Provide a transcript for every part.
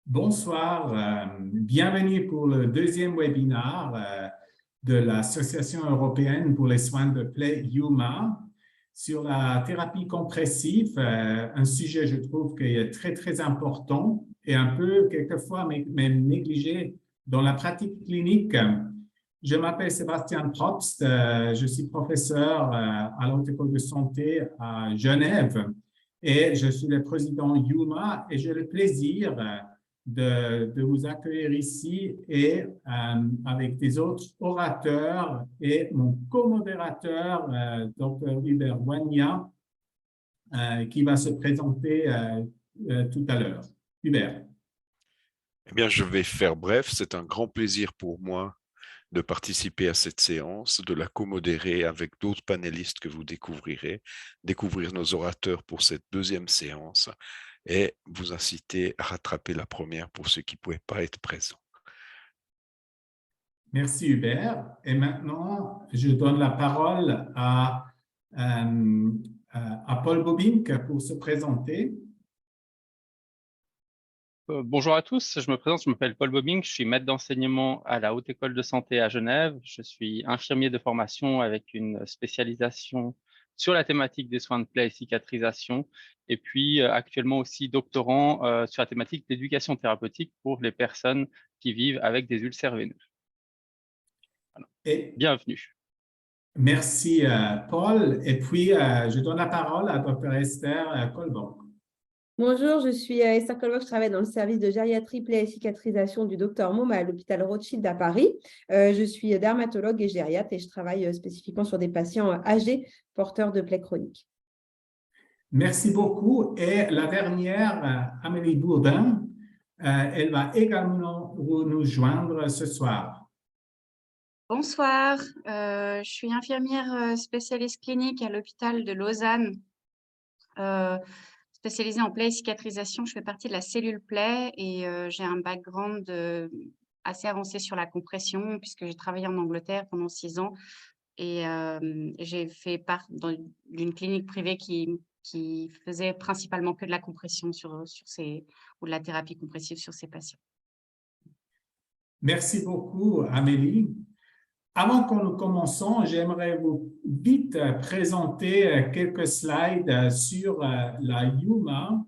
Bonsoir, bienvenue pour le deuxième webinaire de l'Association européenne pour les soins de plaie (EUMA) sur la thérapie compressive, un sujet je trouve qui est très important et un peu quelquefois même négligé dans la pratique clinique. Je m'appelle Sébastien Probst, je suis professeur à la Haute École de Santé à Genève et je suis le président EUMA et j'ai le plaisir de vous accueillir ici et avec des autres orateurs et mon co-modérateur, Dr. Hubert Wagna, qui va se présenter tout à l'heure. Hubert. Eh bien, je vais faire bref. C'est un grand plaisir pour moi de participer à cette séance, de la co-modérer avec d'autres panélistes que vous découvrirez, découvrir nos orateurs pour cette deuxième séance et vous inciter à rattraper la première pour ceux qui ne pouvaient pas être présents. Merci Hubert. Et maintenant, je donne la parole à Paul Bobink pour se présenter. Bonjour à tous, je me présente, je m'appelle Paul Bobink, je suis maître d'enseignement à la Haute École de Santé à Genève. Je suis infirmier de formation avec une spécialisation sur la thématique des soins de plaie et cicatrisation, et puis actuellement aussi doctorant sur la thématique d'éducation thérapeutique pour les personnes qui vivent avec des ulcères veineux. Voilà. Bienvenue. Merci Paul, et puis je donne la parole à Dr. Esther Colborg. Bonjour, je suis Esther Colborg, je travaille dans le service de gériatrie, plaie et cicatrisation du Dr Môme à l'hôpital Rothschild à Paris. Je suis dermatologue et gériatre et je travaille spécifiquement sur des patients âgés porteurs de plaies chroniques. Merci beaucoup. Et la dernière, Amélie Bourdin, elle va également nous joindre ce soir. Bonsoir, je suis infirmière spécialiste clinique à l'hôpital de Lausanne. Spécialisée en plaie et cicatrisation, je fais partie de la cellule plaie et j'ai un background assez avancé sur la compression puisque j'ai travaillé en Angleterre pendant 6 ans et j'ai fait part d'une clinique privée qui faisait principalement que de la compression ou de la thérapie compressive sur ces patients. Merci beaucoup, Amélie. Avant que nous commençons, j'aimerais vous vite présenter quelques slides sur la EUMA.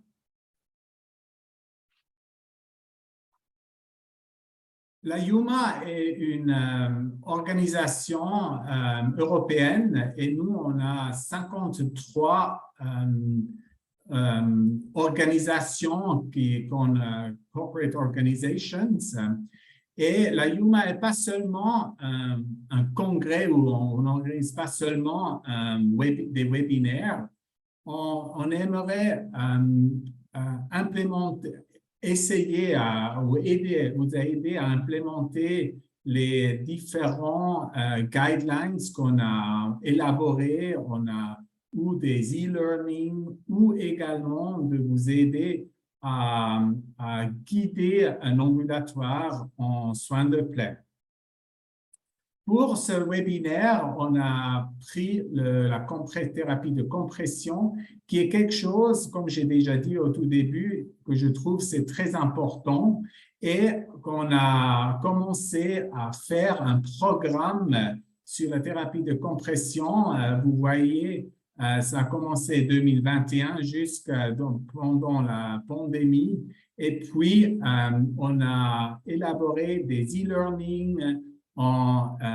La EUMA est une organisation européenne et nous, on a 53 organisations corporate organizations. Et la EUMA n'est pas seulement un congrès où on n'organise pas seulement des webinaires. On aimerait essayer vous aider à implémenter les différents guidelines qu'on a élaborés. On a ou des e-learning ou également de vous aider à guider un ambulatoire en soins de plaie. Pour ce webinaire, on a pris la thérapie de compression, qui est quelque chose, comme j'ai déjà dit au tout début, que je trouve c'est très important et qu'on a commencé à faire un programme sur la thérapie de compression. Vous voyez, ça a commencé en 2021 pendant la pandémie. Et puis, on a élaboré des e-learning,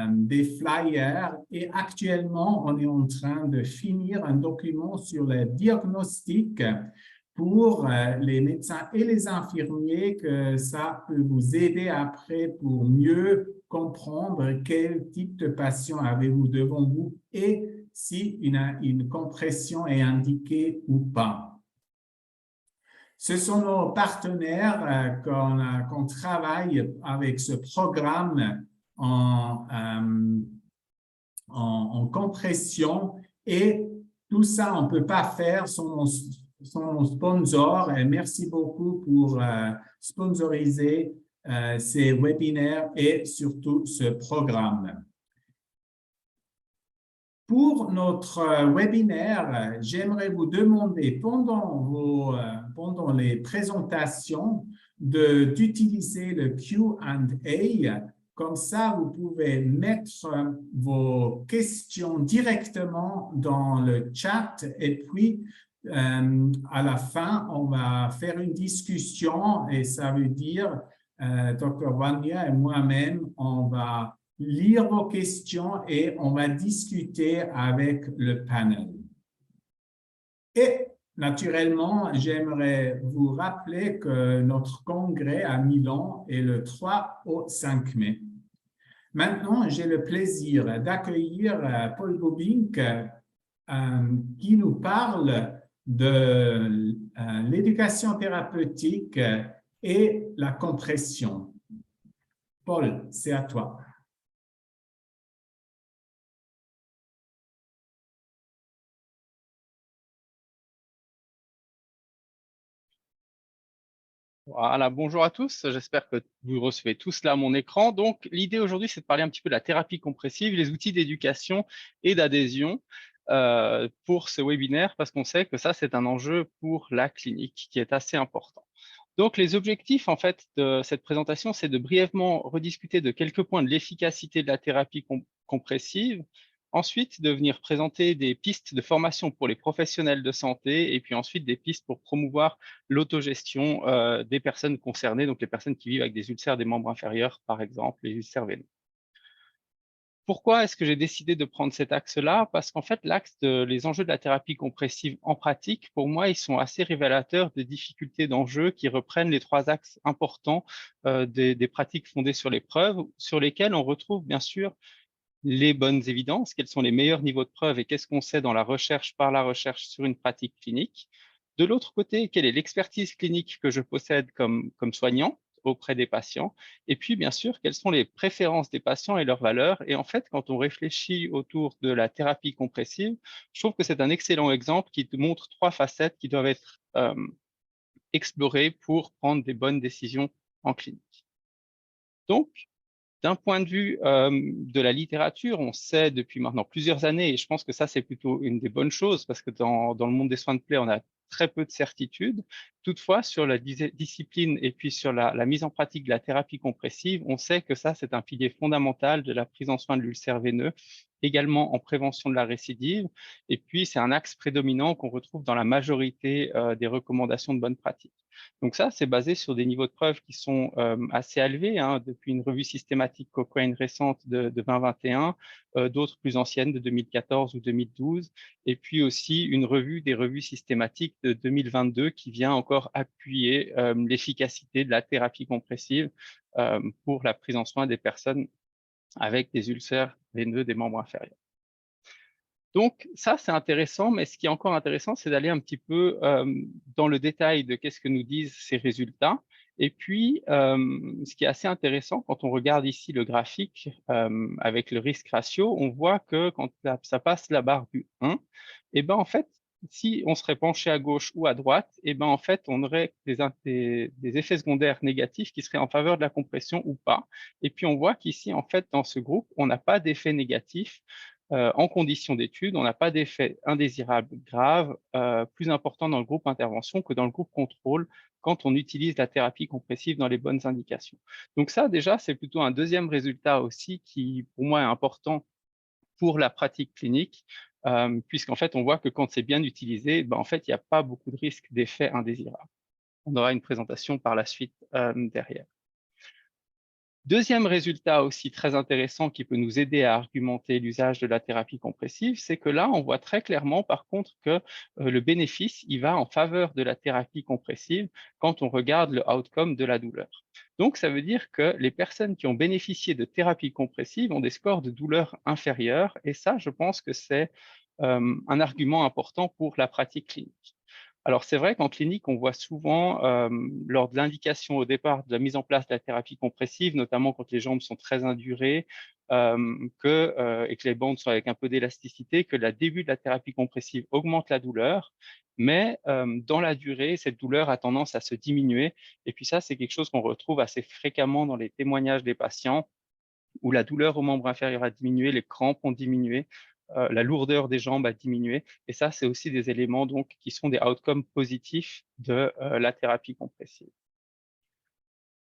des flyers et actuellement, on est en train de finir un document sur le diagnostic pour les médecins et les infirmiers que ça peut vous aider après pour mieux comprendre quel type de patient avez-vous devant vous et si une compression est indiquée ou pas. Ce sont nos partenaires qu'on travaille avec ce programme en compression et tout ça, on ne peut pas faire sans nos sponsors. Et merci beaucoup pour sponsoriser ces webinaires et surtout ce programme. Pour notre webinaire, j'aimerais vous demander pendant les présentations d'utiliser le Q&A. Comme ça, vous pouvez mettre vos questions directement dans le chat et puis à la fin, on va faire une discussion et ça veut dire, Dr. Vania et moi-même, on va lire vos questions et on va discuter avec le panel. Et naturellement, j'aimerais vous rappeler que notre congrès à Milan est le 3 au 5 mai. Maintenant, j'ai le plaisir d'accueillir Paul Bobink qui nous parle de l'éducation thérapeutique et la compression. Paul, c'est à toi. Voilà, bonjour à tous, j'espère que vous recevez tous là mon écran. Donc, l'idée aujourd'hui, c'est de parler un petit peu de la thérapie compressive, les outils d'éducation et d'adhésion pour ce webinaire, parce qu'on sait que ça, c'est un enjeu pour la clinique qui est assez important. Donc, les objectifs en fait de cette présentation, c'est de brièvement rediscuter de quelques points de l'efficacité de la thérapie compressive, ensuite de venir présenter des pistes de formation pour les professionnels de santé et puis ensuite des pistes pour promouvoir l'autogestion des personnes concernées, donc les personnes qui vivent avec des ulcères des membres inférieurs, par exemple, les ulcères veineux. Pourquoi est-ce que j'ai décidé de prendre cet axe-là? Parce qu'en fait, l'axe les enjeux de la thérapie compressive en pratique, pour moi, ils sont assez révélateurs des difficultés d'enjeux qui reprennent les trois axes importants des pratiques fondées sur les preuves, sur lesquelles on retrouve bien sûr les bonnes évidences, quels sont les meilleurs niveaux de preuve et qu'est-ce qu'on sait dans la recherche par la recherche sur une pratique clinique. De l'autre côté, quelle est l'expertise clinique que je possède comme soignant auprès des patients, et puis bien sûr, quelles sont les préférences des patients et leurs valeurs. Et en fait, quand on réfléchit autour de la thérapie compressive, je trouve que c'est un excellent exemple qui te montre trois facettes qui doivent être explorées pour prendre des bonnes décisions en clinique. Donc, d'un point de vue de la littérature, on sait depuis maintenant plusieurs années, et je pense que ça, c'est plutôt une des bonnes choses, parce que dans le monde des soins de plaie, on a très peu de certitudes. Toutefois, sur la discipline et puis sur la mise en pratique de la thérapie compressive, on sait que ça, c'est un pilier fondamental de la prise en soin de l'ulcère veineux, également en prévention de la récidive. Et puis, c'est un axe prédominant qu'on retrouve dans la majorité des recommandations de bonne pratique. Donc ça, c'est basé sur des niveaux de preuve qui sont assez élevés, hein, depuis une revue systématique Cochrane récente de 2021, d'autres plus anciennes de 2014 ou 2012, et puis aussi une revue des revues systématiques de 2022 qui vient encore appuyer l'efficacité de la thérapie compressive pour la prise en soin des personnes avec des ulcères veineux des membres inférieurs. Donc ça, c'est intéressant, mais ce qui est encore intéressant, c'est d'aller un petit peu dans le détail de qu'est-ce que nous disent ces résultats. Et puis, ce qui est assez intéressant, quand on regarde ici le graphique avec le risque ratio, on voit que quand ça passe la barre du 1, et ben en fait, si on serait penché à gauche ou à droite, et ben en fait, on aurait des effets secondaires négatifs qui seraient en faveur de la compression ou pas. Et puis, on voit qu'ici, en fait, dans ce groupe, on n'a pas d'effet négatif en conditions d'étude, on n'a pas d'effet indésirable grave plus important dans le groupe intervention que dans le groupe contrôle quand on utilise la thérapie compressive dans les bonnes indications. Donc ça, déjà, c'est plutôt un deuxième résultat aussi qui, pour moi, est important pour la pratique clinique, puisqu'en fait, on voit que quand c'est bien utilisé, ben, en fait, il n'y a pas beaucoup de risques d'effets indésirables. On aura une présentation par la suite derrière. Deuxième résultat aussi très intéressant qui peut nous aider à argumenter l'usage de la thérapie compressive, c'est que là, on voit très clairement par contre que le bénéfice, il va en faveur de la thérapie compressive quand on regarde le outcome de la douleur. Donc, ça veut dire que les personnes qui ont bénéficié de thérapie compressive ont des scores de douleur inférieurs et ça, je pense que c'est un argument important pour la pratique clinique. Alors, c'est vrai qu'en clinique, on voit souvent, lors de l'indication au départ de la mise en place de la thérapie compressive, notamment quand les jambes sont très indurées et que les bandes sont avec un peu d'élasticité, que le début de la thérapie compressive augmente la douleur, mais dans la durée, cette douleur a tendance à se diminuer. Et puis ça, c'est quelque chose qu'on retrouve assez fréquemment dans les témoignages des patients, où la douleur au membre inférieur a diminué, les crampes ont diminué, la lourdeur des jambes a diminué. Et ça, c'est aussi des éléments donc, qui sont des outcomes positifs de la thérapie compressive.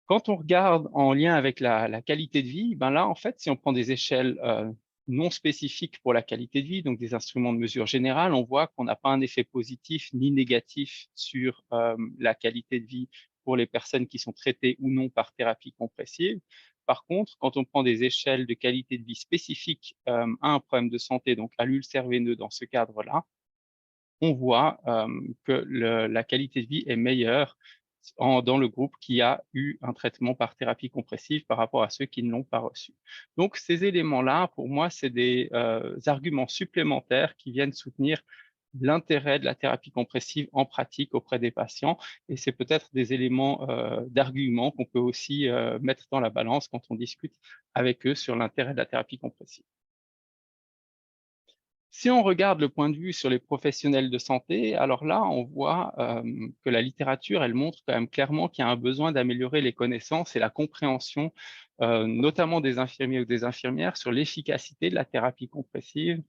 Quand on regarde en lien avec la qualité de vie, ben là, en fait, si on prend des échelles non spécifiques pour la qualité de vie, donc des instruments de mesure générale, on voit qu'on n'a pas un effet positif ni négatif sur la qualité de vie pour les personnes qui sont traitées ou non par thérapie compressive. Par contre, quand on prend des échelles de qualité de vie spécifiques à un problème de santé, donc à l'ulcère veineux dans ce cadre-là, on voit que la qualité de vie est meilleure dans le groupe qui a eu un traitement par thérapie compressive par rapport à ceux qui ne l'ont pas reçu. Donc, ces éléments-là, pour moi, c'est des arguments supplémentaires qui viennent soutenir l'intérêt de la thérapie compressive en pratique auprès des patients. Et c'est peut-être des éléments d'argument qu'on peut aussi mettre dans la balance quand on discute avec eux sur l'intérêt de la thérapie compressive. Si on regarde le point de vue sur les professionnels de santé, alors là, on voit que la littérature, elle montre quand même clairement qu'il y a un besoin d'améliorer les connaissances et la compréhension, notamment des infirmiers ou des infirmières, sur l'efficacité de la thérapie compressive,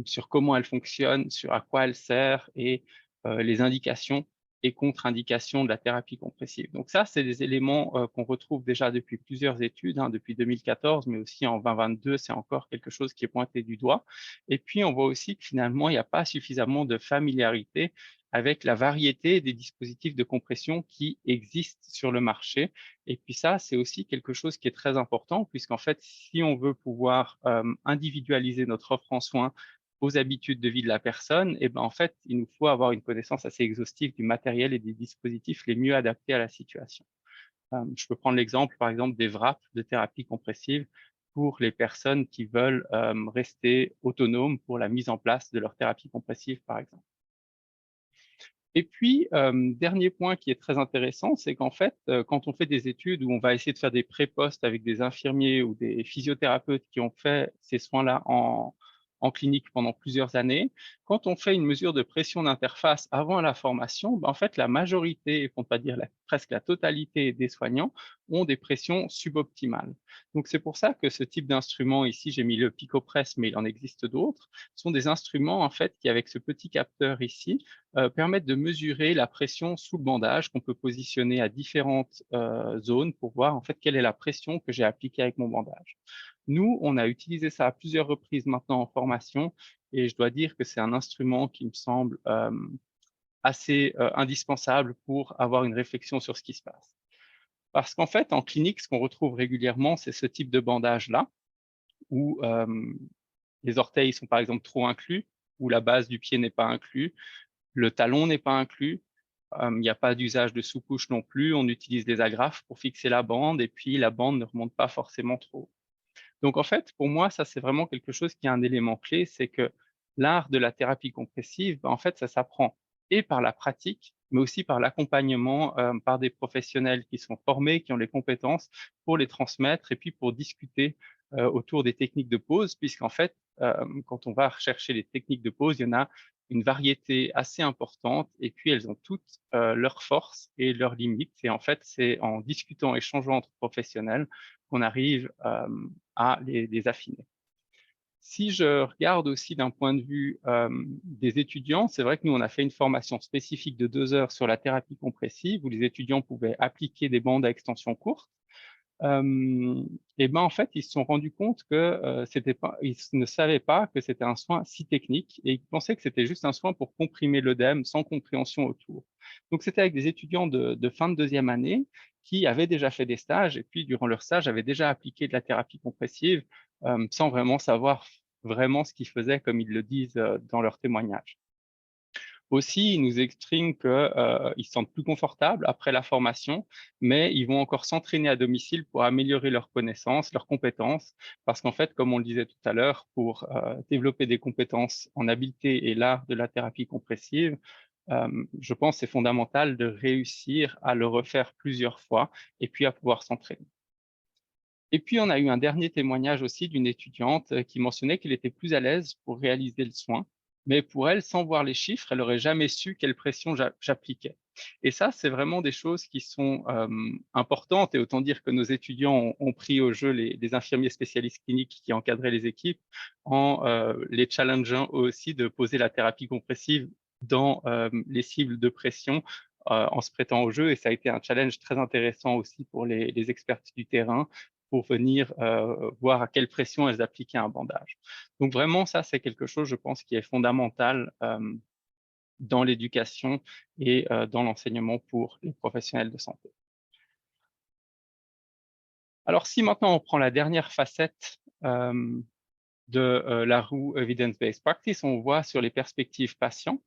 sur comment elle fonctionne, sur à quoi elle sert et les indications et contre-indications de la thérapie compressive. Donc ça, c'est des éléments qu'on retrouve déjà depuis plusieurs études, depuis 2014, mais aussi en 2022, c'est encore quelque chose qui est pointé du doigt. Et puis, on voit aussi que finalement, il n'y a pas suffisamment de familiarité avec la variété des dispositifs de compression qui existent sur le marché. Et puis ça, c'est aussi quelque chose qui est très important, puisqu'en fait, si on veut pouvoir individualiser notre offre en soins aux habitudes de vie de la personne, et ben en fait, il nous faut avoir une connaissance assez exhaustive du matériel et des dispositifs les mieux adaptés à la situation. Je peux prendre l'exemple, par exemple, des wraps de thérapie compressive pour les personnes qui veulent rester autonomes pour la mise en place de leur thérapie compressive, par exemple. Et puis, dernier point qui est très intéressant, c'est qu'en fait, quand on fait des études où on va essayer de faire des pré-postes avec des infirmiers ou des physiothérapeutes qui ont fait ces soins-là en clinique pendant plusieurs années, quand on fait une mesure de pression d'interface avant la formation, ben en fait, la majorité, pour ne pas dire presque la totalité des soignants, ont des pressions suboptimales. Donc, c'est pour ça que ce type d'instrument, ici, j'ai mis le PicoPress, mais il en existe d'autres, sont des instruments, en fait, qui, avec ce petit capteur ici, permettent de mesurer la pression sous le bandage qu'on peut positionner à différentes zones pour voir en fait quelle est la pression que j'ai appliquée avec mon bandage. Nous, on a utilisé ça à plusieurs reprises maintenant en formation et je dois dire que c'est un instrument qui me semble assez indispensable pour avoir une réflexion sur ce qui se passe. Parce qu'en fait, en clinique, ce qu'on retrouve régulièrement, c'est ce type de bandage-là où les orteils sont par exemple trop inclus, où la base du pied n'est pas inclus, le talon n'est pas inclus. Il n'y a pas d'usage de sous-couche non plus. On utilise des agrafes pour fixer la bande et puis la bande ne remonte pas forcément trop. Donc en fait, pour moi, ça c'est vraiment quelque chose qui est un élément clé, c'est que l'art de la thérapie compressive, en fait, ça s'apprend et par la pratique, mais aussi par l'accompagnement par des professionnels qui sont formés, qui ont les compétences pour les transmettre et puis pour discuter autour des techniques de pause, puisqu'en fait, quand on va rechercher les techniques de pause, il y en a une variété assez importante et puis elles ont toutes leurs forces et leurs limites. Et en fait, c'est en discutant, échangeant entre professionnels qu'on arrive à les affiner. Si je regarde aussi d'un point de vue des étudiants, c'est vrai que nous, on a fait une formation spécifique de 2 heures sur la thérapie compressive où les étudiants pouvaient appliquer des bandes à extension courte. Et ben en fait, ils se sont rendus compte que ils ne savaient pas que c'était un soin si technique et ils pensaient que c'était juste un soin pour comprimer l'œdème sans compréhension autour. Donc c'était avec des étudiants de fin de deuxième année qui avaient déjà fait des stages et puis durant leur stage avaient déjà appliqué de la thérapie compressive sans vraiment savoir vraiment ce qu'ils faisaient comme ils le disent dans leur témoignage. Aussi, ils nous expriment qu'ils se sentent plus confortables après la formation, mais ils vont encore s'entraîner à domicile pour améliorer leurs connaissances, leurs compétences, parce qu'en fait, comme on le disait tout à l'heure, pour développer des compétences en habileté et l'art de la thérapie compressive, je pense que c'est fondamental de réussir à le refaire plusieurs fois et puis à pouvoir s'entraîner. Et puis, on a eu un dernier témoignage aussi d'une étudiante qui mentionnait qu'elle était plus à l'aise pour réaliser le soin, mais pour elle, sans voir les chiffres, elle n'aurait jamais su quelle pression j'appliquais. Et ça, c'est vraiment des choses qui sont importantes. Et autant dire que nos étudiants ont pris au jeu les infirmiers spécialistes cliniques qui encadraient les équipes en les challengeant aussi de poser la thérapie compressive dans les cibles de pression en se prêtant au jeu, et ça a été un challenge très intéressant aussi pour les expertes du terrain pour venir voir à quelle pression elles appliquaient un bandage. Donc vraiment, ça, c'est quelque chose, je pense, qui est fondamental dans l'éducation et dans l'enseignement pour les professionnels de santé. Alors, si maintenant on prend la dernière facette de la roue Evidence-Based Practice, on voit sur les perspectives patients.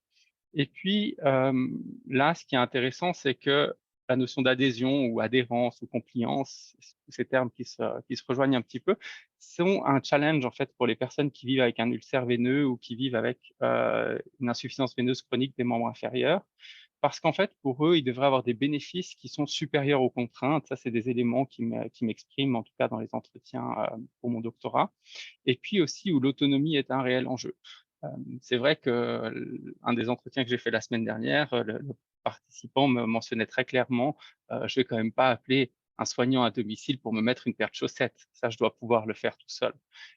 Et puis, là, ce qui est intéressant, c'est que la notion d'adhésion ou adhérence ou compliance, ces termes qui se rejoignent un petit peu, sont un challenge en fait pour les personnes qui vivent avec un ulcère veineux ou qui vivent avec une insuffisance veineuse chronique des membres inférieurs. Parce qu'en fait, pour eux, ils devraient avoir des bénéfices qui sont supérieurs aux contraintes. Ça, c'est des éléments qui m'expriment, en tout cas dans les entretiens pour mon doctorat. Et puis aussi où l'autonomie est un réel enjeu. C'est vrai qu'un des entretiens que j'ai fait la semaine dernière, le participant me mentionnait très clairement, je vais quand même pas appeler un soignant à domicile pour me mettre une paire de chaussettes. Ça, je dois pouvoir le faire tout seul.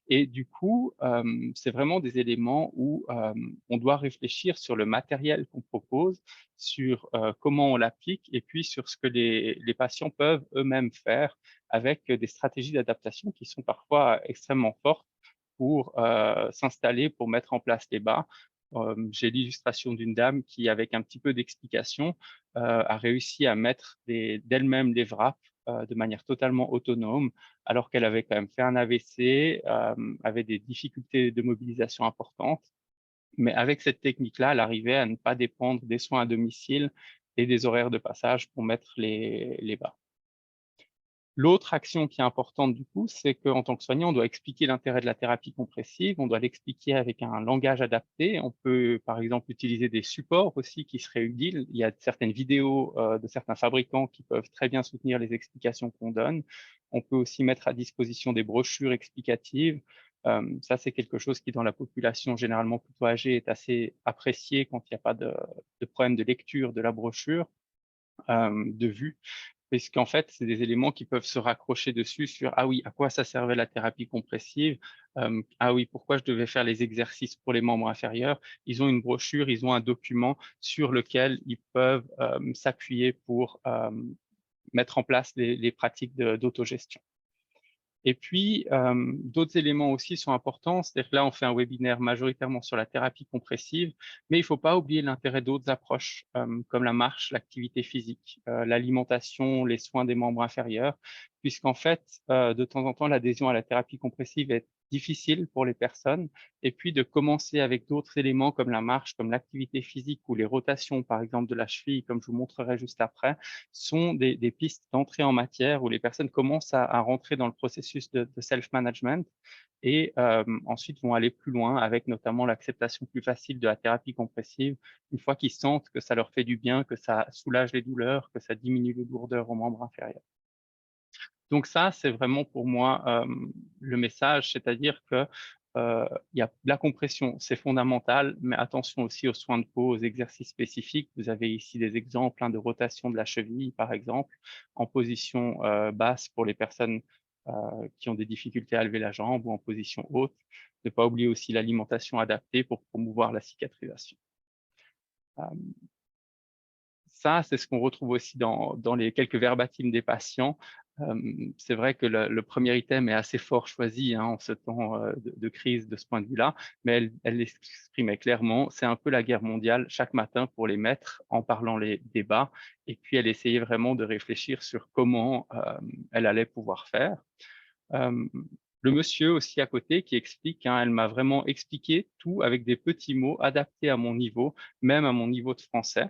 Et du coup, c'est vraiment des éléments où on doit réfléchir sur le matériel qu'on propose, sur comment on l'applique et puis sur ce que les patients peuvent eux-mêmes faire avec des stratégies d'adaptation qui sont parfois extrêmement fortes pour s'installer, pour mettre en place les bas. J'ai l'illustration d'une dame qui, avec un petit peu d'explication, a réussi à mettre d'elle-même les wraps de manière totalement autonome, alors qu'elle avait quand même fait un AVC, avait des difficultés de mobilisation importantes. Mais avec cette technique-là, elle arrivait à ne pas dépendre des soins à domicile et des horaires de passage pour mettre les bas. L'autre action qui est importante du coup, c'est qu'en tant que soignant, on doit expliquer l'intérêt de la thérapie compressive, on doit l'expliquer avec un langage adapté. On peut par exemple utiliser des supports aussi qui seraient utiles. Il y a certaines vidéos de certains fabricants qui peuvent très bien soutenir les explications qu'on donne. On peut aussi mettre à disposition des brochures explicatives. Ça, c'est quelque chose qui, dans la population généralement plutôt âgée, est assez apprécié quand il n'y a pas de problème de lecture de la brochure, de vue. Puisqu'en fait, c'est des éléments qui peuvent se raccrocher dessus sur « Ah oui, à quoi ça servait la thérapie compressive Ah oui, pourquoi je devais faire les exercices pour les membres inférieurs ?» Ils ont une brochure, ils ont un document sur lequel ils peuvent s'appuyer pour mettre en place les pratiques d'autogestion. Et puis, d'autres éléments aussi sont importants, c'est-à-dire que là, on fait un webinaire majoritairement sur la thérapie compressive, mais il ne faut pas oublier l'intérêt d'autres approches, comme la marche, l'activité physique, l'alimentation, les soins des membres inférieurs, puisqu'en fait, de temps en temps, l'adhésion à la thérapie compressive est difficile pour les personnes, et puis de commencer avec d'autres éléments comme la marche, comme l'activité physique ou les rotations, par exemple, de la cheville, comme je vous montrerai juste après, sont des pistes d'entrée en matière où les personnes commencent à rentrer dans le processus de self-management et ensuite vont aller plus loin avec notamment l'acceptation plus facile de la thérapie compressive une fois qu'ils sentent que ça leur fait du bien, que ça soulage les douleurs, que ça diminue les lourdeurs aux membres inférieurs. Donc ça, c'est vraiment pour moi le message, c'est-à-dire que il y a la compression, c'est fondamental, mais attention aussi aux soins de peau, aux exercices spécifiques. Vous avez ici des exemples de rotation de la cheville, par exemple, en position basse pour les personnes qui ont des difficultés à lever la jambe ou en position haute. Ne pas oublier aussi l'alimentation adaptée pour promouvoir la cicatrisation. Ça, c'est ce qu'on retrouve aussi dans les quelques verbatims des patients. C'est vrai que le premier item est assez fort choisi en ce temps de crise de ce point de vue-là, mais elle l'exprimait clairement. C'est un peu la guerre mondiale chaque matin pour les mettre en parlant les débats. Et puis, elle essayait vraiment de réfléchir sur comment elle allait pouvoir faire. Le monsieur aussi à côté qui explique, elle m'a vraiment expliqué tout avec des petits mots adaptés à mon niveau, même à mon niveau de français.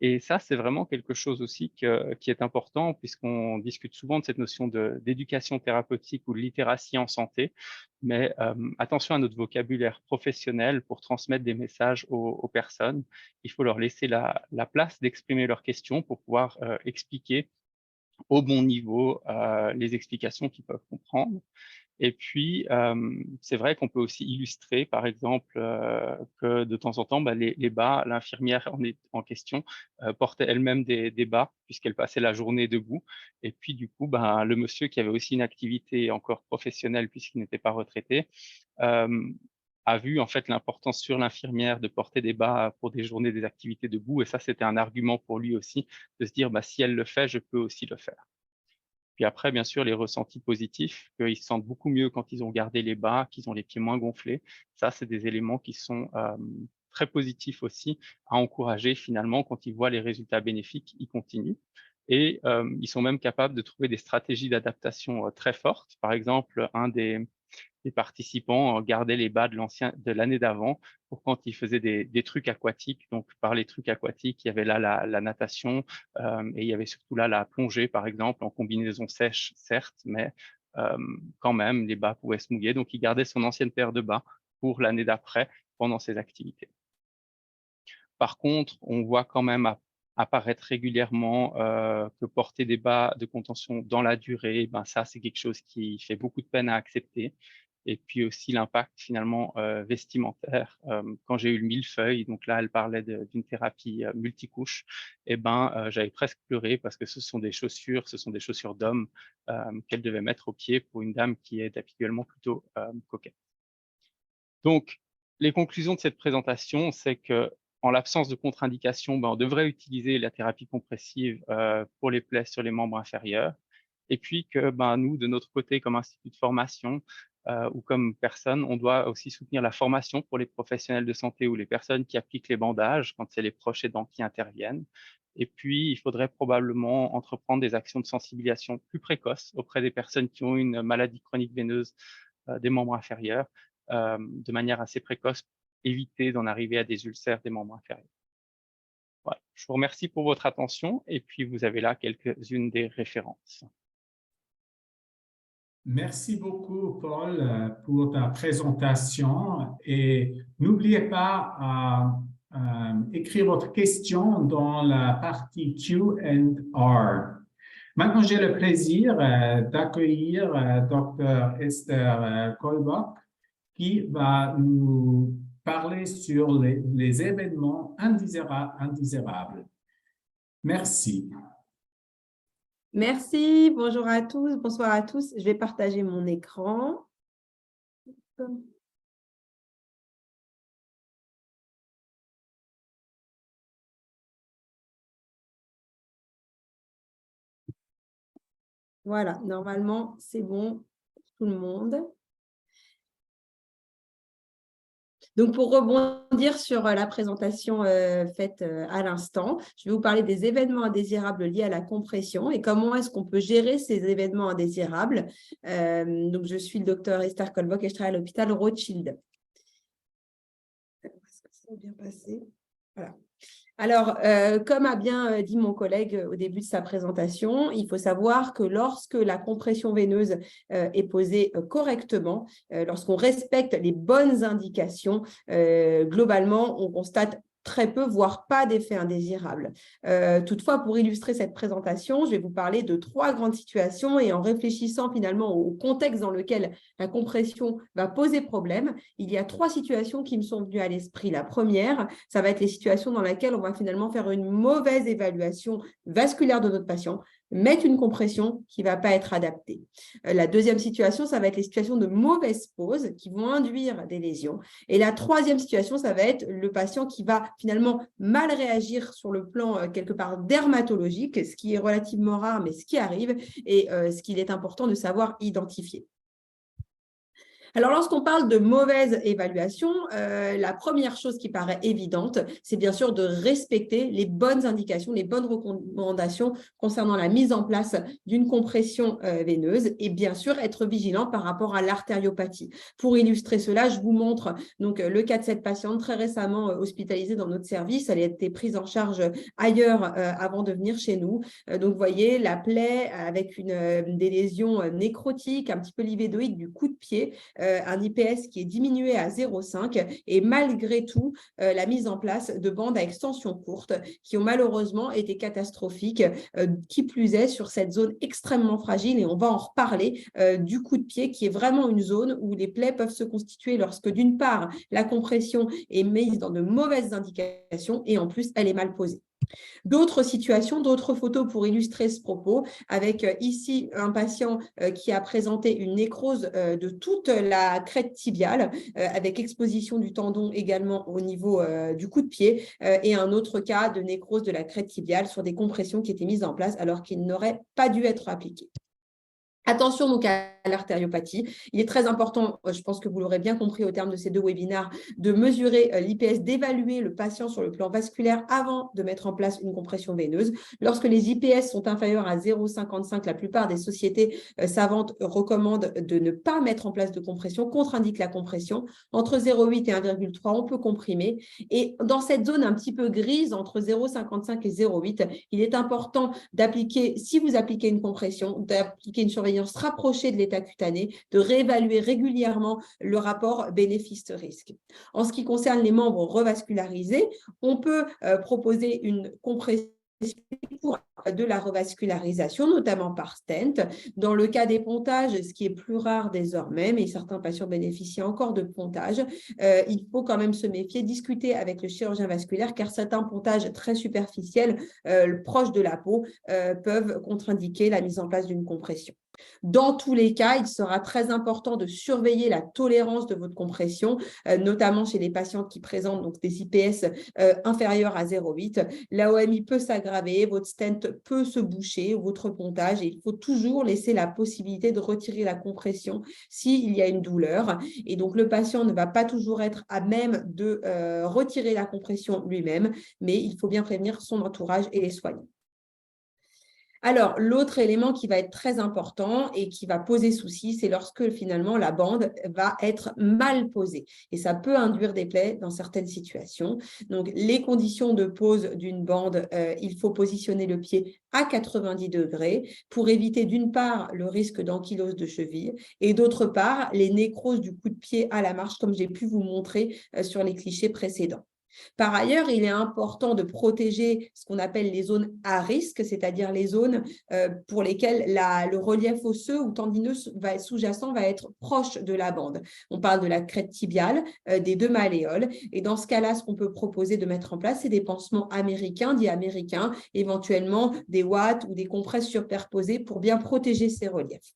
Et ça, c'est vraiment quelque chose aussi qui est important puisqu'on discute souvent de cette notion d'éducation thérapeutique ou de littératie en santé. Mais attention à notre vocabulaire professionnel pour transmettre des messages aux personnes. Il faut leur laisser la place d'exprimer leurs questions pour pouvoir expliquer au bon niveau les explications qu'ils peuvent comprendre. Et puis, c'est vrai qu'on peut aussi illustrer, par exemple, que de temps en temps, les bas, l'infirmière en question portait elle-même des bas, puisqu'elle passait la journée debout. Et puis, du coup, le monsieur qui avait aussi une activité encore professionnelle, puisqu'il n'était pas retraité, a vu en fait l'importance sur l'infirmière de porter des bas pour des journées des activités debout. Et ça, c'était un argument pour lui aussi de se dire, bah, si elle le fait, je peux aussi le faire. Puis après, bien sûr, les ressentis positifs, qu'ils se sentent beaucoup mieux quand ils ont gardé les bas, qu'ils ont les pieds moins gonflés. Ça, c'est des éléments qui sont très positifs aussi à encourager finalement quand ils voient les résultats bénéfiques, ils continuent. Et ils sont même capables de trouver des stratégies d'adaptation très fortes. Par exemple, un des participants gardaient les bas de l'année d'avant pour quand ils faisaient des trucs aquatiques. Donc, par les trucs aquatiques, il y avait là la natation et il y avait surtout là la plongée, par exemple, en combinaison sèche, certes, mais quand même, les bas pouvaient se mouiller. Donc, il gardait son ancienne paire de bas pour l'année d'après pendant ses activités. Par contre, on voit quand même apparaître régulièrement que porter des bas de contention dans la durée, ben ça, c'est quelque chose qui fait beaucoup de peine à accepter. Et puis aussi l'impact finalement vestimentaire. Quand j'ai eu le millefeuille, donc là, elle parlait d'une thérapie multicouche, et ben j'avais presque pleuré parce que ce sont des chaussures d'homme qu'elle devait mettre au pied pour une dame qui est habituellement plutôt coquette. Donc, les conclusions de cette présentation, c'est que en l'absence de contre-indication, ben, on devrait utiliser la thérapie compressive pour les plaies sur les membres inférieurs. Et puis que ben, nous, de notre côté, comme institut de formation ou comme personne, on doit aussi soutenir la formation pour les professionnels de santé ou les personnes qui appliquent les bandages quand c'est les proches aidants qui interviennent. Et puis, il faudrait probablement entreprendre des actions de sensibilisation plus précoces auprès des personnes qui ont une maladie chronique veineuse des membres inférieurs de manière assez précoce, éviter d'en arriver à des ulcères des membres inférieurs. Voilà. Je vous remercie pour votre attention et puis vous avez là quelques-unes des références. Merci beaucoup, Paul, pour ta présentation et n'oubliez pas d'écrire votre question dans la partie Q&R. Maintenant, j'ai le plaisir d'accueillir Dr. Esther Kolbach qui va nous parler sur les événements indésirables. Merci. Merci, bonjour à tous, bonsoir à tous. Je vais partager mon écran. Voilà, normalement, c'est bon pour tout le monde. Donc, pour rebondir sur la présentation faite à l'instant, je vais vous parler des événements indésirables liés à la compression et comment est-ce qu'on peut gérer ces événements indésirables. Donc, je suis le docteur Esther Kolbach et je travaille à l'hôpital Rothschild. Est-ce que ça va bien passer? Voilà. Alors, comme a bien dit mon collègue au début de sa présentation, il faut savoir que lorsque la compression veineuse est posée correctement, lorsqu'on respecte les bonnes indications, globalement, on constate très peu, voire pas d'effets indésirables. Toutefois, pour illustrer cette présentation, je vais vous parler de 3 grandes situations et en réfléchissant finalement au contexte dans lequel la compression va poser problème, il y a 3 situations qui me sont venues à l'esprit. La première, ça va être les situations dans lesquelles on va finalement faire une mauvaise évaluation vasculaire de notre patient, mettre une compression qui ne va pas être adaptée. La deuxième situation, ça va être les situations de mauvaise pose qui vont induire des lésions. Et la troisième situation, ça va être le patient qui va finalement mal réagir sur le plan quelque part dermatologique, ce qui est relativement rare, mais ce qui arrive et ce qu'il est important de savoir identifier. Alors, lorsqu'on parle de mauvaise évaluation, la première chose qui paraît évidente, c'est bien sûr de respecter les bonnes indications, les bonnes recommandations concernant la mise en place d'une compression veineuse et bien sûr être vigilant par rapport à l'artériopathie. Pour illustrer cela, je vous montre donc le cas de cette patiente très récemment hospitalisée dans notre service. Elle a été prise en charge ailleurs avant de venir chez nous. Donc, vous voyez la plaie avec des lésions nécrotiques, un petit peu livédoïdes du coup de pied, un IPS qui est diminué à 0,5 et malgré tout, la mise en place de bandes à extension courte qui ont malheureusement été catastrophiques, qui plus est sur cette zone extrêmement fragile et on va en reparler du coup de pied qui est vraiment une zone où les plaies peuvent se constituer lorsque d'une part, la compression est mise dans de mauvaises indications et en plus, elle est mal posée. D'autres situations, d'autres photos pour illustrer ce propos, avec ici un patient qui a présenté une nécrose de toute la crête tibiale, avec exposition du tendon également au niveau du coup de pied, et un autre cas de nécrose de la crête tibiale sur des compressions qui étaient mises en place alors qu'ils n'auraient pas dû être appliquées. Attention donc à l'artériopathie. Il est très important, je pense que vous l'aurez bien compris au terme de ces 2 webinaires, de mesurer l'IPS, d'évaluer le patient sur le plan vasculaire avant de mettre en place une compression veineuse. Lorsque les IPS sont inférieurs à 0,55, la plupart des sociétés savantes recommandent de ne pas mettre en place de compression, contre-indiquent la compression. Entre 0,8 et 1,3, on peut comprimer. Et dans cette zone un petit peu grise, entre 0,55 et 0,8, il est important d'appliquer, si vous appliquez une compression, d'appliquer une surveillance rapprochée de l'état cutané, de réévaluer régulièrement le rapport bénéfice-risque. En ce qui concerne les membres revascularisés, on peut proposer une compression pour de la revascularisation, notamment par stent. Dans le cas des pontages, ce qui est plus rare désormais, mais certains patients bénéficient encore de pontage, il faut quand même se méfier, discuter avec le chirurgien vasculaire, car certains pontages très superficiels, proches de la peau, peuvent contre-indiquer la mise en place d'une compression. Dans tous les cas, il sera très important de surveiller la tolérance de votre compression, notamment chez les patients qui présentent donc des IPS inférieurs à 0,8. L'AOMI peut s'aggraver, votre stent peut se boucher, votre pontage, et il faut toujours laisser la possibilité de retirer la compression s'il y a une douleur. Et donc, le patient ne va pas toujours être à même de retirer la compression lui-même, mais il faut bien prévenir son entourage et les soignants. Alors, l'autre élément qui va être très important et qui va poser souci, c'est lorsque finalement la bande va être mal posée. Et ça peut induire des plaies dans certaines situations. Donc, les conditions de pose d'une bande, il faut positionner le pied à 90 degrés pour éviter d'une part le risque d'ankylose de cheville et d'autre part les nécroses du coup de pied à la marche, comme j'ai pu vous montrer sur les clichés précédents. Par ailleurs, il est important de protéger ce qu'on appelle les zones à risque, c'est-à-dire les zones pour lesquelles le relief osseux ou tendineux sous-jacent va être proche de la bande. On parle de la crête tibiale, des 2 malléoles. Et dans ce cas-là, ce qu'on peut proposer de mettre en place, c'est des pansements américains, dits américains, éventuellement des watts ou des compresses superposées pour bien protéger ces reliefs.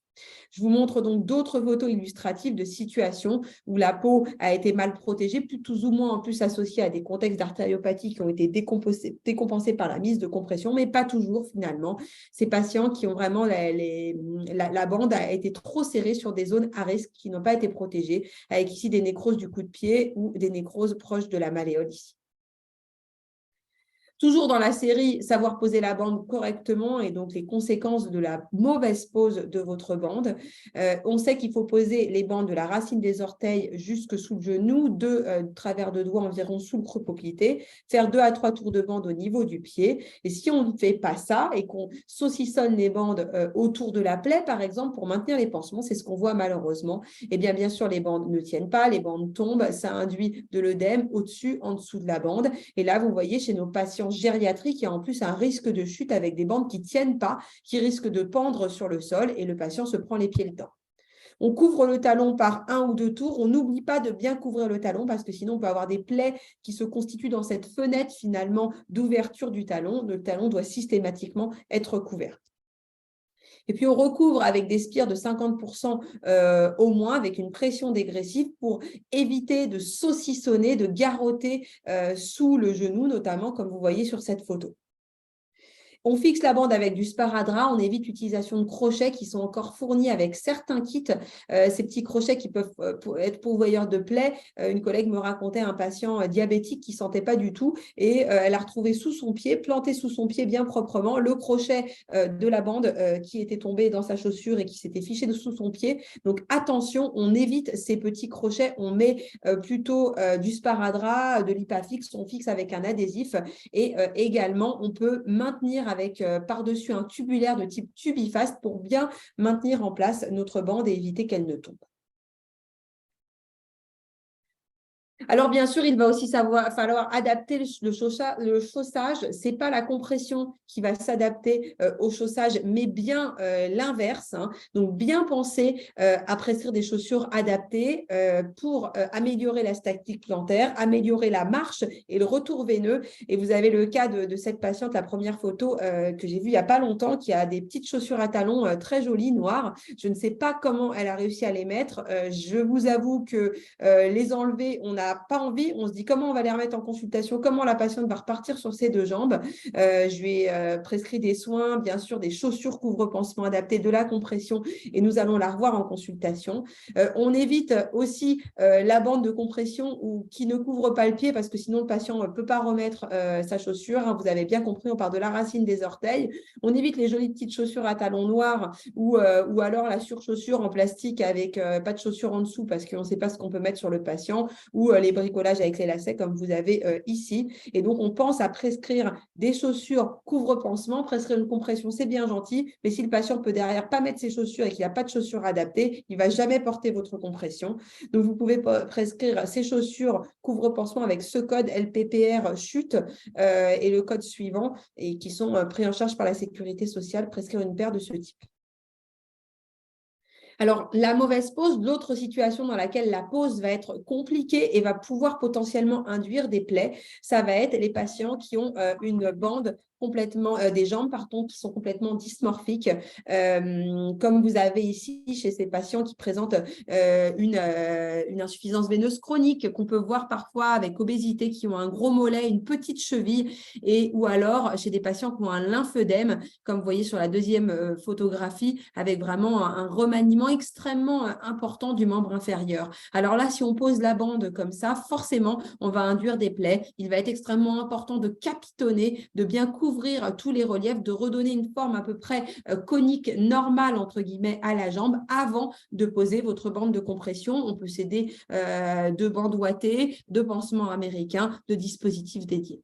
Je vous montre donc d'autres photos illustratives de situations où la peau a été mal protégée, plus ou moins en plus associée à des contextes d'artériopathie qui ont été décompensés par la mise de compression, mais pas toujours finalement. Ces patients qui ont vraiment la bande a été trop serrée sur des zones à risque qui n'ont pas été protégées, avec ici des nécroses du coup de pied ou des nécroses proches de la malléole ici. Toujours dans la série, savoir poser la bande correctement et donc les conséquences de la mauvaise pose de votre bande. On sait qu'il faut poser les bandes de la racine des orteils jusque sous le genou, 2 travers de doigts environ sous le creux poplité, faire 2 à 3 tours de bande au niveau du pied. Et si on ne fait pas ça et qu'on saucissonne les bandes autour de la plaie, par exemple, pour maintenir les pansements, c'est ce qu'on voit malheureusement, eh bien sûr, les bandes ne tiennent pas, les bandes tombent, ça induit de l'œdème au-dessus, en dessous de la bande. Et là, vous voyez chez nos patients gériatrique, il y a en plus un risque de chute avec des bandes qui ne tiennent pas, qui risquent de pendre sur le sol et le patient se prend les pieds dedans. On couvre le talon par 1 ou 2 tours. On n'oublie pas de bien couvrir le talon parce que sinon, on peut avoir des plaies qui se constituent dans cette fenêtre finalement d'ouverture du talon. Le talon doit systématiquement être couvert. Et puis, on recouvre avec des spires de 50% au moins, avec une pression dégressive pour éviter de saucissonner, de garrotter sous le genou, notamment comme vous voyez sur cette photo. On fixe la bande avec du sparadrap, on évite l'utilisation de crochets qui sont encore fournis avec certains kits. Ces petits crochets qui peuvent être pourvoyeurs de plaies. Une collègue me racontait un patient diabétique qui ne sentait pas du tout et elle a retrouvé sous son pied, planté sous son pied bien proprement, le crochet de la bande qui était tombé dans sa chaussure et qui s'était fiché sous son pied. Donc attention, on évite ces petits crochets, on met plutôt du sparadrap, de l'Ipafix, on fixe avec un adhésif et également on peut maintenir avec par-dessus un tubulaire de type Tubifast pour bien maintenir en place notre bande et éviter qu'elle ne tombe. Alors, bien sûr, il va aussi falloir adapter le chaussage. Ce n'est pas la compression qui va s'adapter au chaussage, mais bien l'inverse. Hein. Donc, bien penser à prescrire des chaussures adaptées pour améliorer la statique plantaire, améliorer la marche et le retour veineux. Et vous avez le cas de cette patiente, la première photo que j'ai vue il n'y a pas longtemps, qui a des petites chaussures à talons très jolies, noires. Je ne sais pas comment elle a réussi à les mettre. Je vous avoue que les enlever, on n'a pas envie, on se dit comment on va les remettre en consultation, comment la patiente va repartir sur ses deux jambes. Je lui ai prescrit des soins, bien sûr, des chaussures couvre-pansement adaptées, de la compression, et nous allons la revoir en consultation. On évite aussi la bande de compression qui ne couvre pas le pied, parce que sinon le patient ne peut pas remettre sa chaussure. Hein, vous avez bien compris, on part de la racine des orteils. On évite les jolies petites chaussures à talons noirs ou alors la surchaussure en plastique avec pas de chaussure en dessous, parce qu'on ne sait pas ce qu'on peut mettre sur le patient, ou les bricolages avec les lacets comme vous avez ici. Et donc, on pense à prescrire des chaussures couvre-pansement. Prescrire une compression, c'est bien gentil, mais si le patient peut derrière pas mettre ses chaussures et qu'il n'a pas de chaussures adaptées, il ne va jamais porter votre compression. Donc, vous pouvez prescrire ces chaussures couvre-pansement avec ce code LPPR chute et le code suivant, et qui sont pris en charge par la sécurité sociale, prescrire une paire de ce type. Alors, la mauvaise pose, l'autre situation dans laquelle la pose va être compliquée et va pouvoir potentiellement induire des plaies, ça va être les patients qui ont une bande complètement, des jambes, pardon, qui sont complètement dysmorphiques, comme vous avez ici chez ces patients qui présentent une insuffisance veineuse chronique qu'on peut voir parfois avec obésité, qui ont un gros mollet, une petite cheville, ou alors chez des patients qui ont un lymphœdème, comme vous voyez sur la deuxième photographie, avec vraiment un remaniement extrêmement important du membre inférieur. Alors là, si on pose la bande comme ça, forcément, on va induire des plaies. Il va être extrêmement important de capitonner, de bien couvrir tous les reliefs, de redonner une forme à peu près conique, normale, entre guillemets, à la jambe avant de poser votre bande de compression. On peut s'aider de bandes ouatées, de pansements américains, de dispositifs dédiés.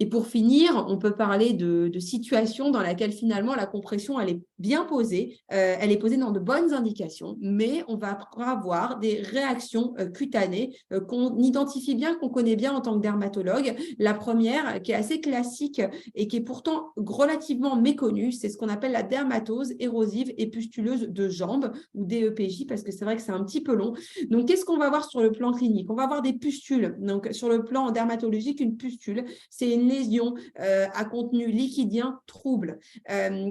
Et pour finir, on peut parler de situations dans laquelle finalement la compression, elle est bien posée, elle est posée dans de bonnes indications, mais on va avoir des réactions cutanées qu'on identifie bien, qu'on connaît bien en tant que dermatologue. La première, qui est assez classique et qui est pourtant relativement méconnue, c'est ce qu'on appelle la dermatose érosive et pustuleuse de jambes, ou DEPJ, parce que c'est vrai que c'est un petit peu long. Donc, qu'est-ce qu'on va voir sur le plan clinique? On va avoir des pustules. Donc, sur le plan dermatologique, une pustule, c'est une lésion à contenu liquidien trouble.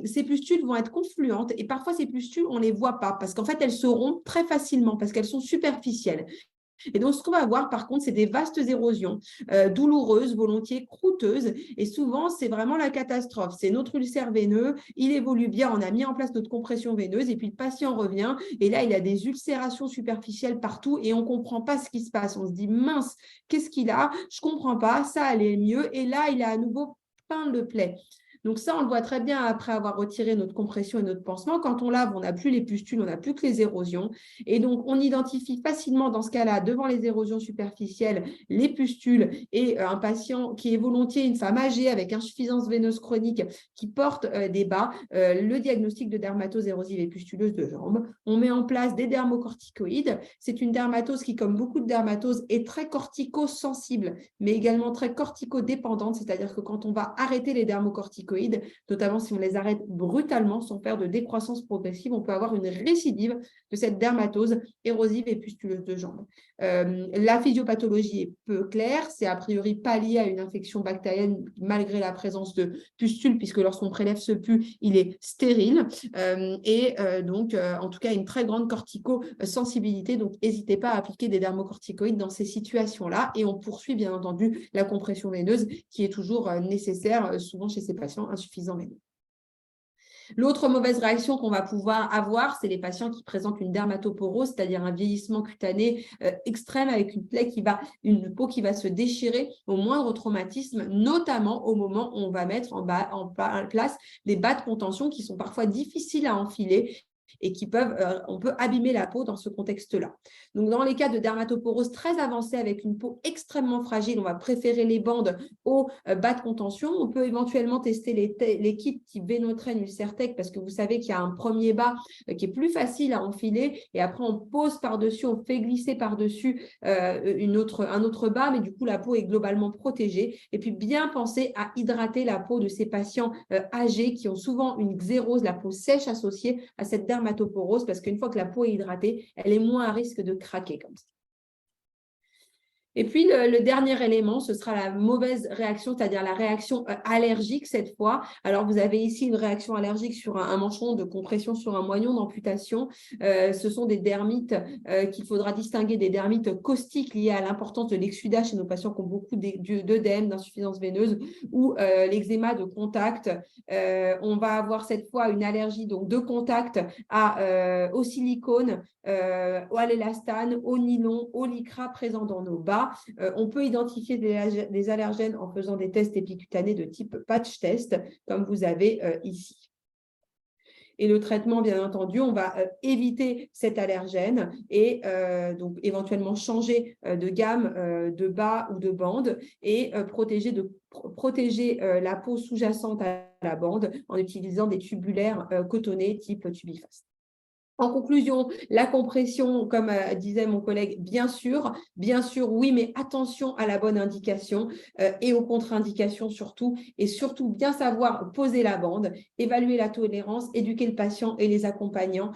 Ces pustules vont être confluentes et parfois ces pustules, on ne les voit pas parce qu'en fait, elles se rompent très facilement parce qu'elles sont superficielles. Et donc, ce qu'on va avoir, par contre, c'est des vastes érosions douloureuses, volontiers croûteuses. Et souvent, c'est vraiment la catastrophe. C'est notre ulcère veineux, il évolue bien, on a mis en place notre compression veineuse et puis le patient revient. Et là, il a des ulcérations superficielles partout et on ne comprend pas ce qui se passe. On se dit, mince, qu'est-ce qu'il a? Je ne comprends pas, ça allait mieux. Et là, il a à nouveau plein de plaies. Donc ça, on le voit très bien après avoir retiré notre compression et notre pansement. Quand on lave, on n'a plus les pustules, on n'a plus que les érosions. Et donc, on identifie facilement dans ce cas-là, devant les érosions superficielles, les pustules et un patient qui est volontiers une femme âgée avec insuffisance veineuse chronique qui porte des bas, le diagnostic de dermatose érosive et pustuleuse de jambes. On met en place des dermocorticoïdes. C'est une dermatose qui, comme beaucoup de dermatoses, est très cortico-sensible, mais également très corticodépendante, c'est-à-dire que quand on va arrêter les dermocorticoïdes, notamment si on les arrête brutalement sans faire de décroissance progressive, on peut avoir une récidive de cette dermatose érosive et pustuleuse de jambes. La physiopathologie est peu claire, c'est a priori pas lié à une infection bactérienne malgré la présence de pustules, puisque lorsqu'on prélève ce pus, il est stérile donc en tout cas une très grande cortico-sensibilité, donc n'hésitez pas à appliquer des dermocorticoïdes dans ces situations-là et on poursuit bien entendu la compression veineuse qui est toujours nécessaire souvent chez ces patients insuffisants veineux. L'autre mauvaise réaction qu'on va pouvoir avoir, c'est les patients qui présentent une dermatoporose, c'est-à-dire un vieillissement cutané extrême avec une peau qui va se déchirer au moindre traumatisme, notamment au moment où on va mettre en place des bas de contention qui sont parfois difficiles à enfiler et on peut abîmer la peau dans ce contexte-là. Donc, dans les cas de dermatoporose très avancée avec une peau extrêmement fragile, on va préférer les bandes au bas de contention. On peut éventuellement tester les kits type Vénotren, Ulcertec, parce que vous savez qu'il y a un premier bas qui est plus facile à enfiler et après on pose par-dessus, on fait glisser par-dessus un autre bas, mais du coup la peau est globalement protégée. Et puis bien penser à hydrater la peau de ces patients âgés qui ont souvent une xérose, la peau sèche associée à cette dermatoporose, parce qu'une fois que la peau est hydratée, elle est moins à risque de craquer comme ça. Et puis, le dernier élément, ce sera la mauvaise réaction, c'est-à-dire la réaction allergique cette fois. Alors, vous avez ici une réaction allergique sur un manchon de compression sur un moignon d'amputation. Ce sont des dermites qu'il faudra distinguer des dermites caustiques liées à l'importance de l'exsudage chez nos patients qui ont beaucoup d'œdème, d'insuffisance veineuse, ou l'eczéma de contact. On va avoir cette fois une allergie donc, de contact au silicone, à l'élastane, au nylon, au lycra présent dans nos bas. On peut identifier des allergènes en faisant des tests épicutanés de type patch test, comme vous avez ici. Et le traitement, bien entendu, on va éviter cet allergène et donc éventuellement changer de gamme de bas ou de bande et protéger la peau sous-jacente à la bande en utilisant des tubulaires cotonnés type Tubifast. En conclusion, la compression, comme disait mon collègue, bien sûr, oui, mais attention à la bonne indication et aux contre-indications surtout, et surtout bien savoir poser la bande, évaluer la tolérance, éduquer le patient et les accompagnants.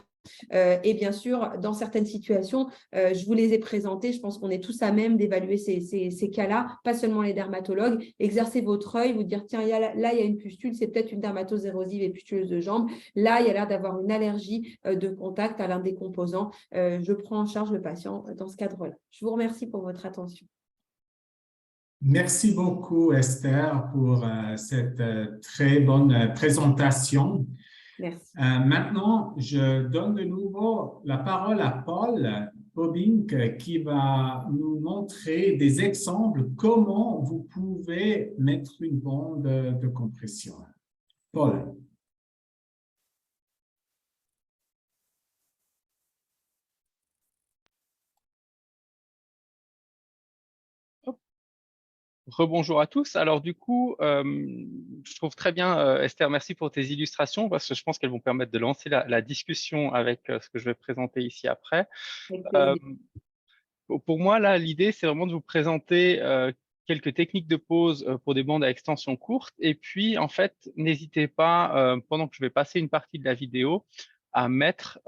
Et bien sûr, dans certaines situations, je vous les ai présentées, je pense qu'on est tous à même d'évaluer ces cas-là, pas seulement les dermatologues. Exercez votre œil, vous dire, tiens, là, il y a une pustule, c'est peut-être une dermatose érosive et pustuleuse de jambes. Là, il y a l'air d'avoir une allergie de contact à l'un des composants. Je prends en charge le patient dans ce cadre-là. Je vous remercie pour votre attention. Merci beaucoup, Esther, pour cette très bonne présentation. Merci. Maintenant, je donne de nouveau la parole à Paul Bobink qui va nous montrer des exemples comment vous pouvez mettre une bande de compression. Paul. Rebonjour à tous. Alors du coup, je trouve très bien, Esther, merci pour tes illustrations parce que je pense qu'elles vont permettre de lancer la discussion avec ce que je vais présenter ici après. Pour moi, là, l'idée, c'est vraiment de vous présenter quelques techniques de pose pour des bandes à extension courte. Et puis, en fait, n'hésitez pas, pendant que je vais passer une partie de la vidéo, à mettre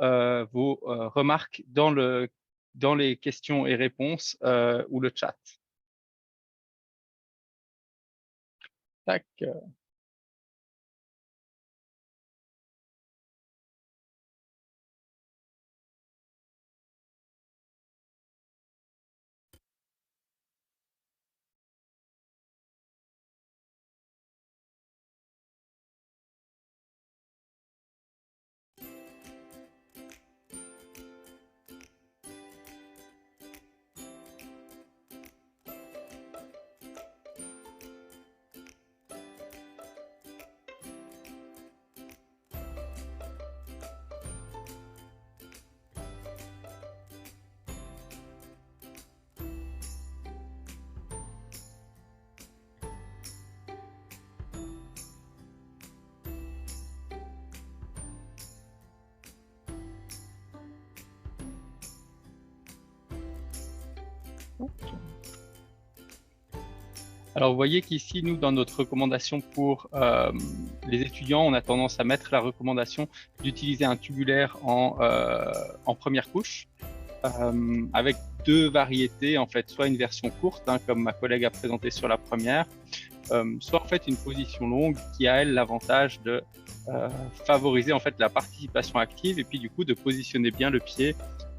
vos remarques dans les questions et réponses ou le chat. Tac. Alors, vous voyez qu'ici, nous, dans notre recommandation pour les étudiants, on a tendance à mettre la recommandation d'utiliser un tubulaire en première couche, avec deux variétés, en fait, soit une version courte, hein, comme ma collègue a présenté sur la première, soit en fait une position longue qui a, elle, l'avantage de favoriser en fait la participation active et puis du coup de positionner bien le pied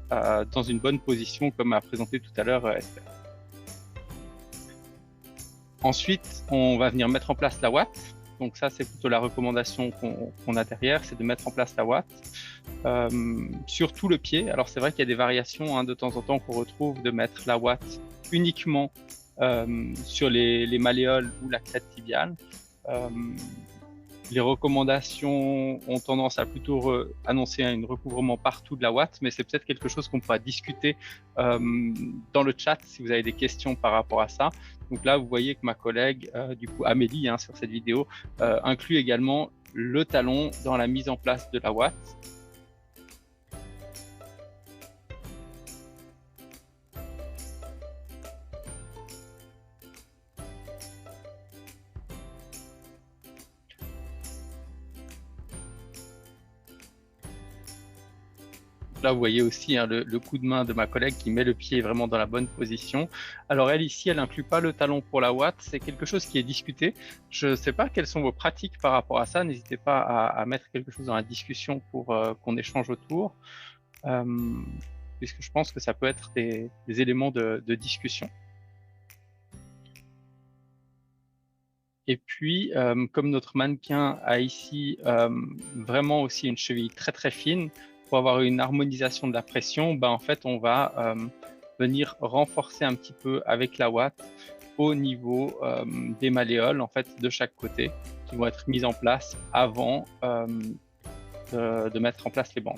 dans une bonne position, comme a présenté tout à l'heure Esther. Ensuite, on va venir mettre en place la ouate. Donc ça, c'est plutôt la recommandation qu'on a derrière, c'est de mettre en place la ouate sur tout le pied. Alors c'est vrai qu'il y a des variations hein, de temps en temps qu'on retrouve de mettre la ouate uniquement sur les malléoles ou la crête tibiale. Les recommandations ont tendance à plutôt annoncer un recouvrement partout de la ouate, mais c'est peut-être quelque chose qu'on pourra discuter dans le chat si vous avez des questions par rapport à ça. Donc là, vous voyez que ma collègue, du coup Amélie, hein, sur cette vidéo, inclut également le talon dans la mise en place de la ouate. Là, vous voyez aussi hein, le coup de main de ma collègue qui met le pied vraiment dans la bonne position. Alors elle, ici, elle n'inclut pas le talon pour la ouate. C'est quelque chose qui est discuté. Je ne sais pas quelles sont vos pratiques par rapport à ça. N'hésitez pas à mettre quelque chose dans la discussion pour qu'on échange autour. Puisque je pense que ça peut être des éléments de discussion. Et puis, comme notre mannequin a ici vraiment aussi une cheville très très fine, pour avoir une harmonisation de la pression, en fait, on va venir renforcer un petit peu avec la ouate au niveau des malléoles en fait, de chaque côté, qui vont être mises en place avant de mettre en place les bandes.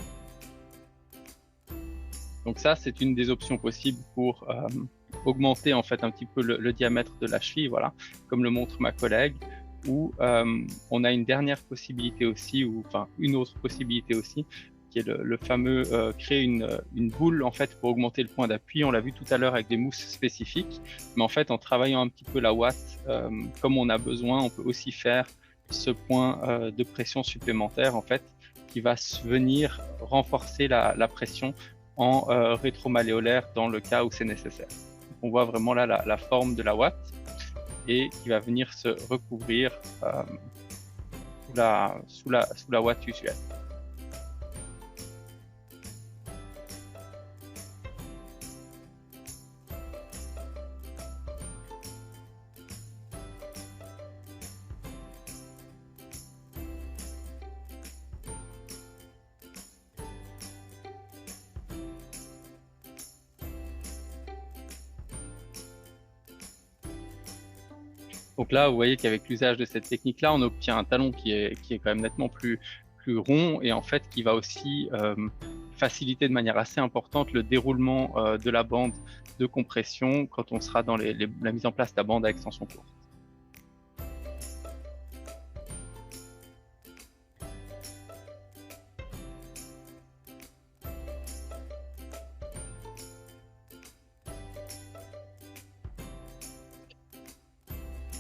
Donc ça, c'est une des options possibles pour augmenter en fait un petit peu le diamètre de la cheville, voilà, comme le montre ma collègue. Ou on a une dernière possibilité aussi, ou enfin une autre possibilité aussi, qui est le fameux créer une boule en fait pour augmenter le point d'appui. On l'a vu tout à l'heure avec des mousses spécifiques, mais en fait en travaillant un petit peu la ouate comme on a besoin, on peut aussi faire ce point de pression supplémentaire en fait qui va venir renforcer la pression en rétromalléolaire dans le cas où c'est nécessaire. Donc, on voit vraiment là la forme de la ouate et qui va venir se recouvrir sous la ouate usuelle. Donc là, vous voyez qu'avec l'usage de cette technique-là, on obtient un talon qui est quand même nettement plus rond et en fait qui va aussi faciliter de manière assez importante le déroulement de la bande de compression quand on sera dans la mise en place de la bande à extension courte.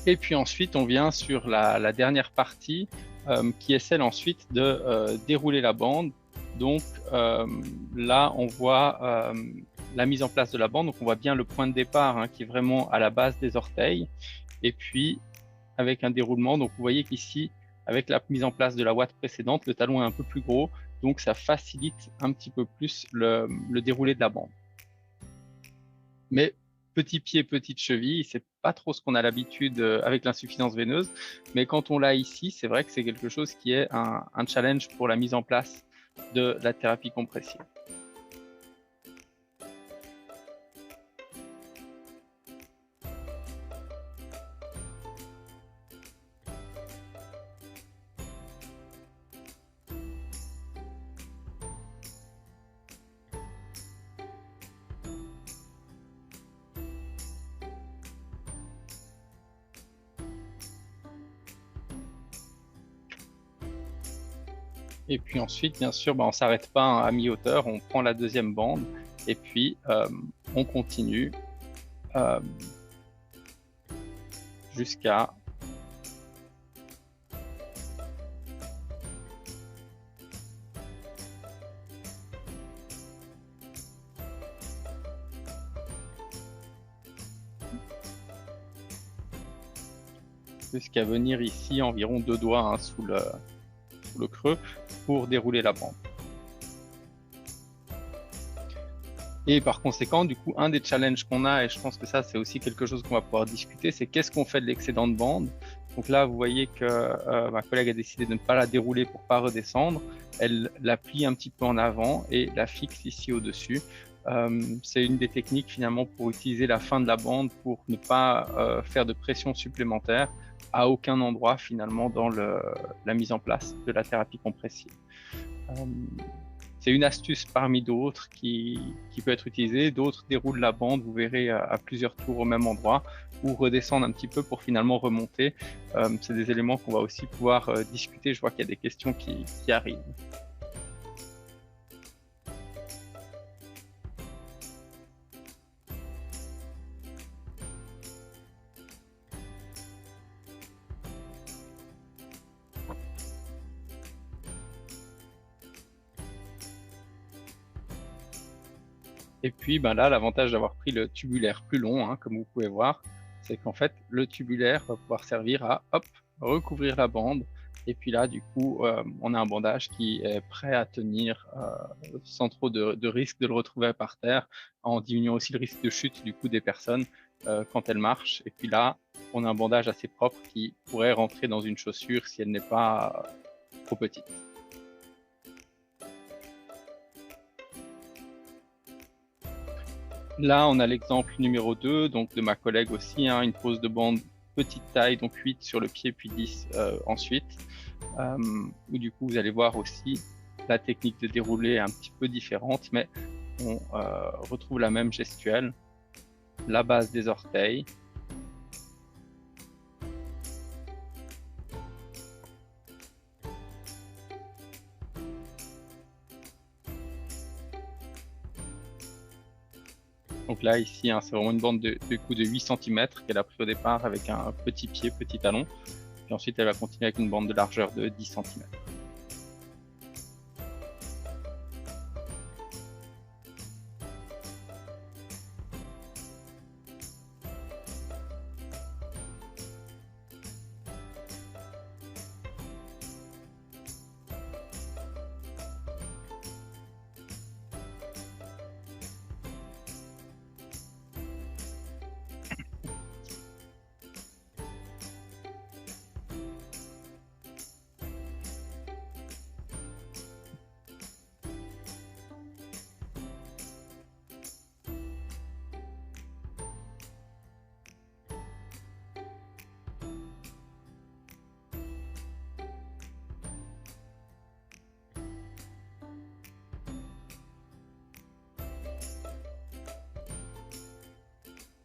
Et puis ensuite, on vient sur la dernière partie qui est celle ensuite de dérouler la bande. Donc là, on voit la mise en place de la bande. Donc on voit bien le point de départ hein, qui est vraiment à la base des orteils. Et puis avec un déroulement, donc vous voyez qu'ici, avec la mise en place de la ouate précédente, le talon est un peu plus gros. Donc ça facilite un petit peu plus le déroulé de la bande. Mais petit pied, petite cheville, c'est pas trop ce qu'on a l'habitude avec l'insuffisance veineuse, mais quand on l'a ici, c'est vrai que c'est quelque chose qui est un challenge pour la mise en place de la thérapie compressive. Et puis ensuite, bien sûr, on ne s'arrête pas à mi-hauteur, on prend la deuxième bande et puis on continue jusqu'à venir ici environ 2 doigts hein, sous le creux pour dérouler la bande. Et par conséquent, du coup, un des challenges qu'on a, et je pense que ça c'est aussi quelque chose qu'on va pouvoir discuter, c'est qu'est-ce qu'on fait de l'excédent de bande. Donc là, vous voyez que ma collègue a décidé de ne pas la dérouler pour pas redescendre. Elle la plie un petit peu en avant et la fixe ici au-dessus. C'est une des techniques finalement pour utiliser la fin de la bande pour ne pas faire de pression supplémentaire à aucun endroit finalement dans la mise en place de la thérapie compressive. C'est une astuce parmi d'autres qui peut être utilisée. D'autres déroulent la bande, vous verrez, à plusieurs tours au même endroit, ou redescendre un petit peu pour finalement remonter. C'est des éléments qu'on va aussi pouvoir discuter. Je vois qu'il y a des questions qui arrivent. Et puis ben là, l'avantage d'avoir pris le tubulaire plus long, hein, comme vous pouvez voir, c'est qu'en fait, le tubulaire va pouvoir servir à hop, recouvrir la bande. Et puis là, du coup, on a un bandage qui est prêt à tenir sans trop de risque de le retrouver par terre, en diminuant aussi le risque de chute du coup des personnes quand elles marchent. Et puis là, on a un bandage assez propre qui pourrait rentrer dans une chaussure si elle n'est pas trop petite. Là, on a l'exemple numéro 2, donc de ma collègue aussi, hein, une pose de bande petite taille, donc 8 sur le pied, puis 10 ensuite. Où du coup, vous allez voir aussi la technique de déroulé est un petit peu différente, mais on retrouve la même gestuelle. La base des orteils. Donc là, ici, hein, c'est vraiment une bande de coup de 8 cm qu'elle a pris au départ avec un petit pied, petit talon. Puis ensuite, elle va continuer avec une bande de largeur de 10 cm.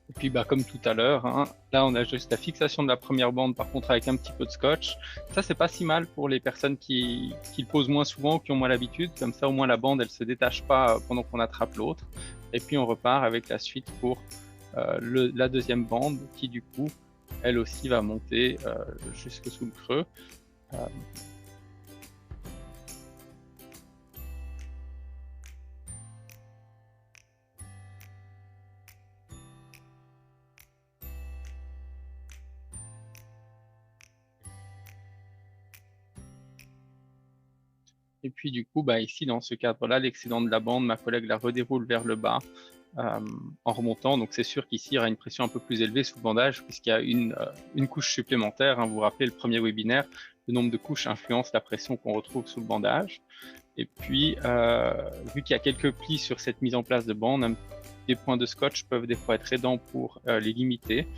Et puis, bah, comme tout à l'heure, hein, là, on a juste la fixation de la première bande, par contre, avec un petit peu de scotch. Ça, c'est pas si mal pour les personnes qui le posent moins souvent, qui ont moins l'habitude. Comme ça, au moins, la bande, elle se détache pas pendant qu'on attrape l'autre. Et puis, on repart avec la suite pour la deuxième bande, qui, du coup, elle aussi va monter jusque sous le creux. Et puis du coup, bah, ici, dans ce cadre-là, l'excédent de la bande, ma collègue la redéroule vers le bas en remontant. Donc c'est sûr qu'ici, il y aura une pression un peu plus élevée sous le bandage puisqu'il y a une couche supplémentaire. Hein. Vous vous rappelez le premier webinaire, le nombre de couches influence la pression qu'on retrouve sous le bandage. Et puis, vu qu'il y a quelques plis sur cette mise en place de bande, des points de scotch peuvent des fois être aidants pour les limiter.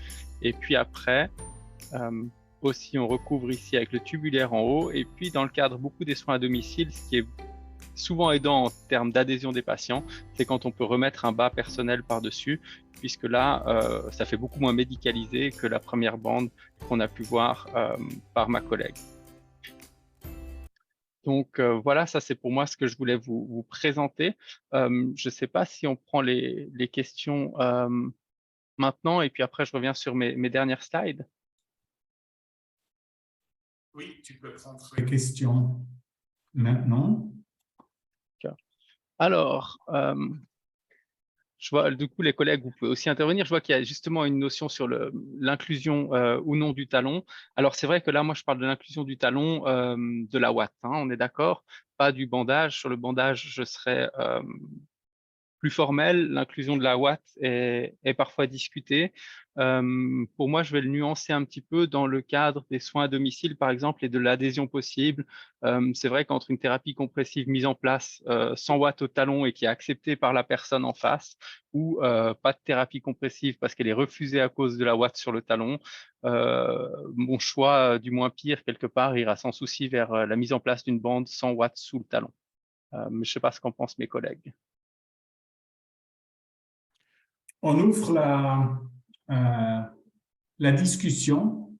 Et puis après, aussi, on recouvre ici avec le tubulaire en haut. Et puis, dans le cadre beaucoup des soins à domicile, ce qui est souvent aidant en termes d'adhésion des patients, c'est quand on peut remettre un bas personnel par-dessus, puisque là, ça fait beaucoup moins médicalisé que la première bande qu'on a pu voir par ma collègue. Donc voilà, ça c'est pour moi ce que je voulais vous présenter. Je ne sais pas si on prend les questions maintenant, et puis après je reviens sur mes dernières slides. Oui, tu peux prendre les questions maintenant. Alors, je vois du coup les collègues, vous pouvez aussi intervenir. Je vois qu'il y a justement une notion sur l'inclusion ou non du talon. Alors c'est vrai que là, moi je parle de l'inclusion du talon de la ouate, hein, on est d'accord, pas du bandage. Sur le bandage, je serais plus formel, l'inclusion de la Watt est parfois discutée. Pour moi, je vais le nuancer un petit peu dans le cadre des soins à domicile, par exemple, et de l'adhésion possible. C'est vrai qu'entre une thérapie compressive mise en place 100 watts au talon et qui est acceptée par la personne en face, ou pas de thérapie compressive parce qu'elle est refusée à cause de la Watt sur le talon, mon choix du moins pire, quelque part, ira sans souci vers la mise en place d'une bande 100 watts sous le talon. Mais je ne sais pas ce qu'en pensent mes collègues. On ouvre la discussion.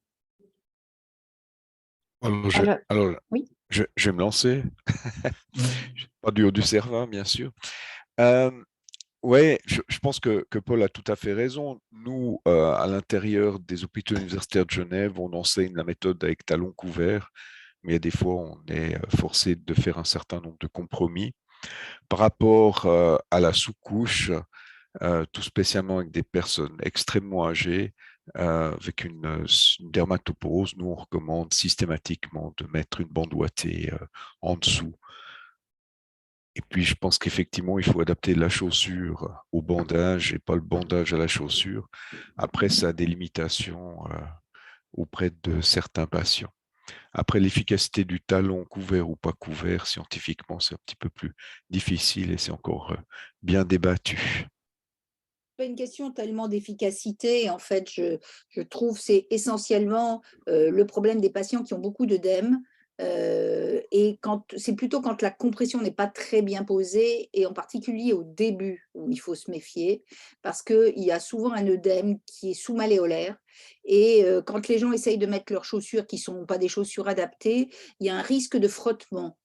Oui. Je vais me lancer. Pas du haut du Cervin, bien sûr. Oui, je pense que Paul a tout à fait raison. Nous, à l'intérieur des hôpitaux universitaires de Genève, on enseigne la méthode avec talons couverts, mais il y a des fois, on est forcé de faire un certain nombre de compromis. Par rapport à la sous-couche, tout spécialement avec des personnes extrêmement âgées, avec une dermatopause, nous, on recommande systématiquement de mettre une bande ouatée en dessous. Et puis, je pense qu'effectivement, il faut adapter la chaussure au bandage et pas le bandage à la chaussure. Après, ça a des limitations auprès de certains patients. Après, l'efficacité du talon couvert ou pas couvert, scientifiquement, c'est un petit peu plus difficile et c'est encore bien débattu. Pas une question tellement d'efficacité. En fait, je trouve que c'est essentiellement le problème des patients qui ont beaucoup d'œdème. Et c'est plutôt quand la compression n'est pas très bien posée, et en particulier au début où il faut se méfier, parce qu'il y a souvent un œdème qui est sous-malléolaire. Et quand les gens essayent de mettre leurs chaussures qui ne sont pas des chaussures adaptées, il y a un risque de frottement.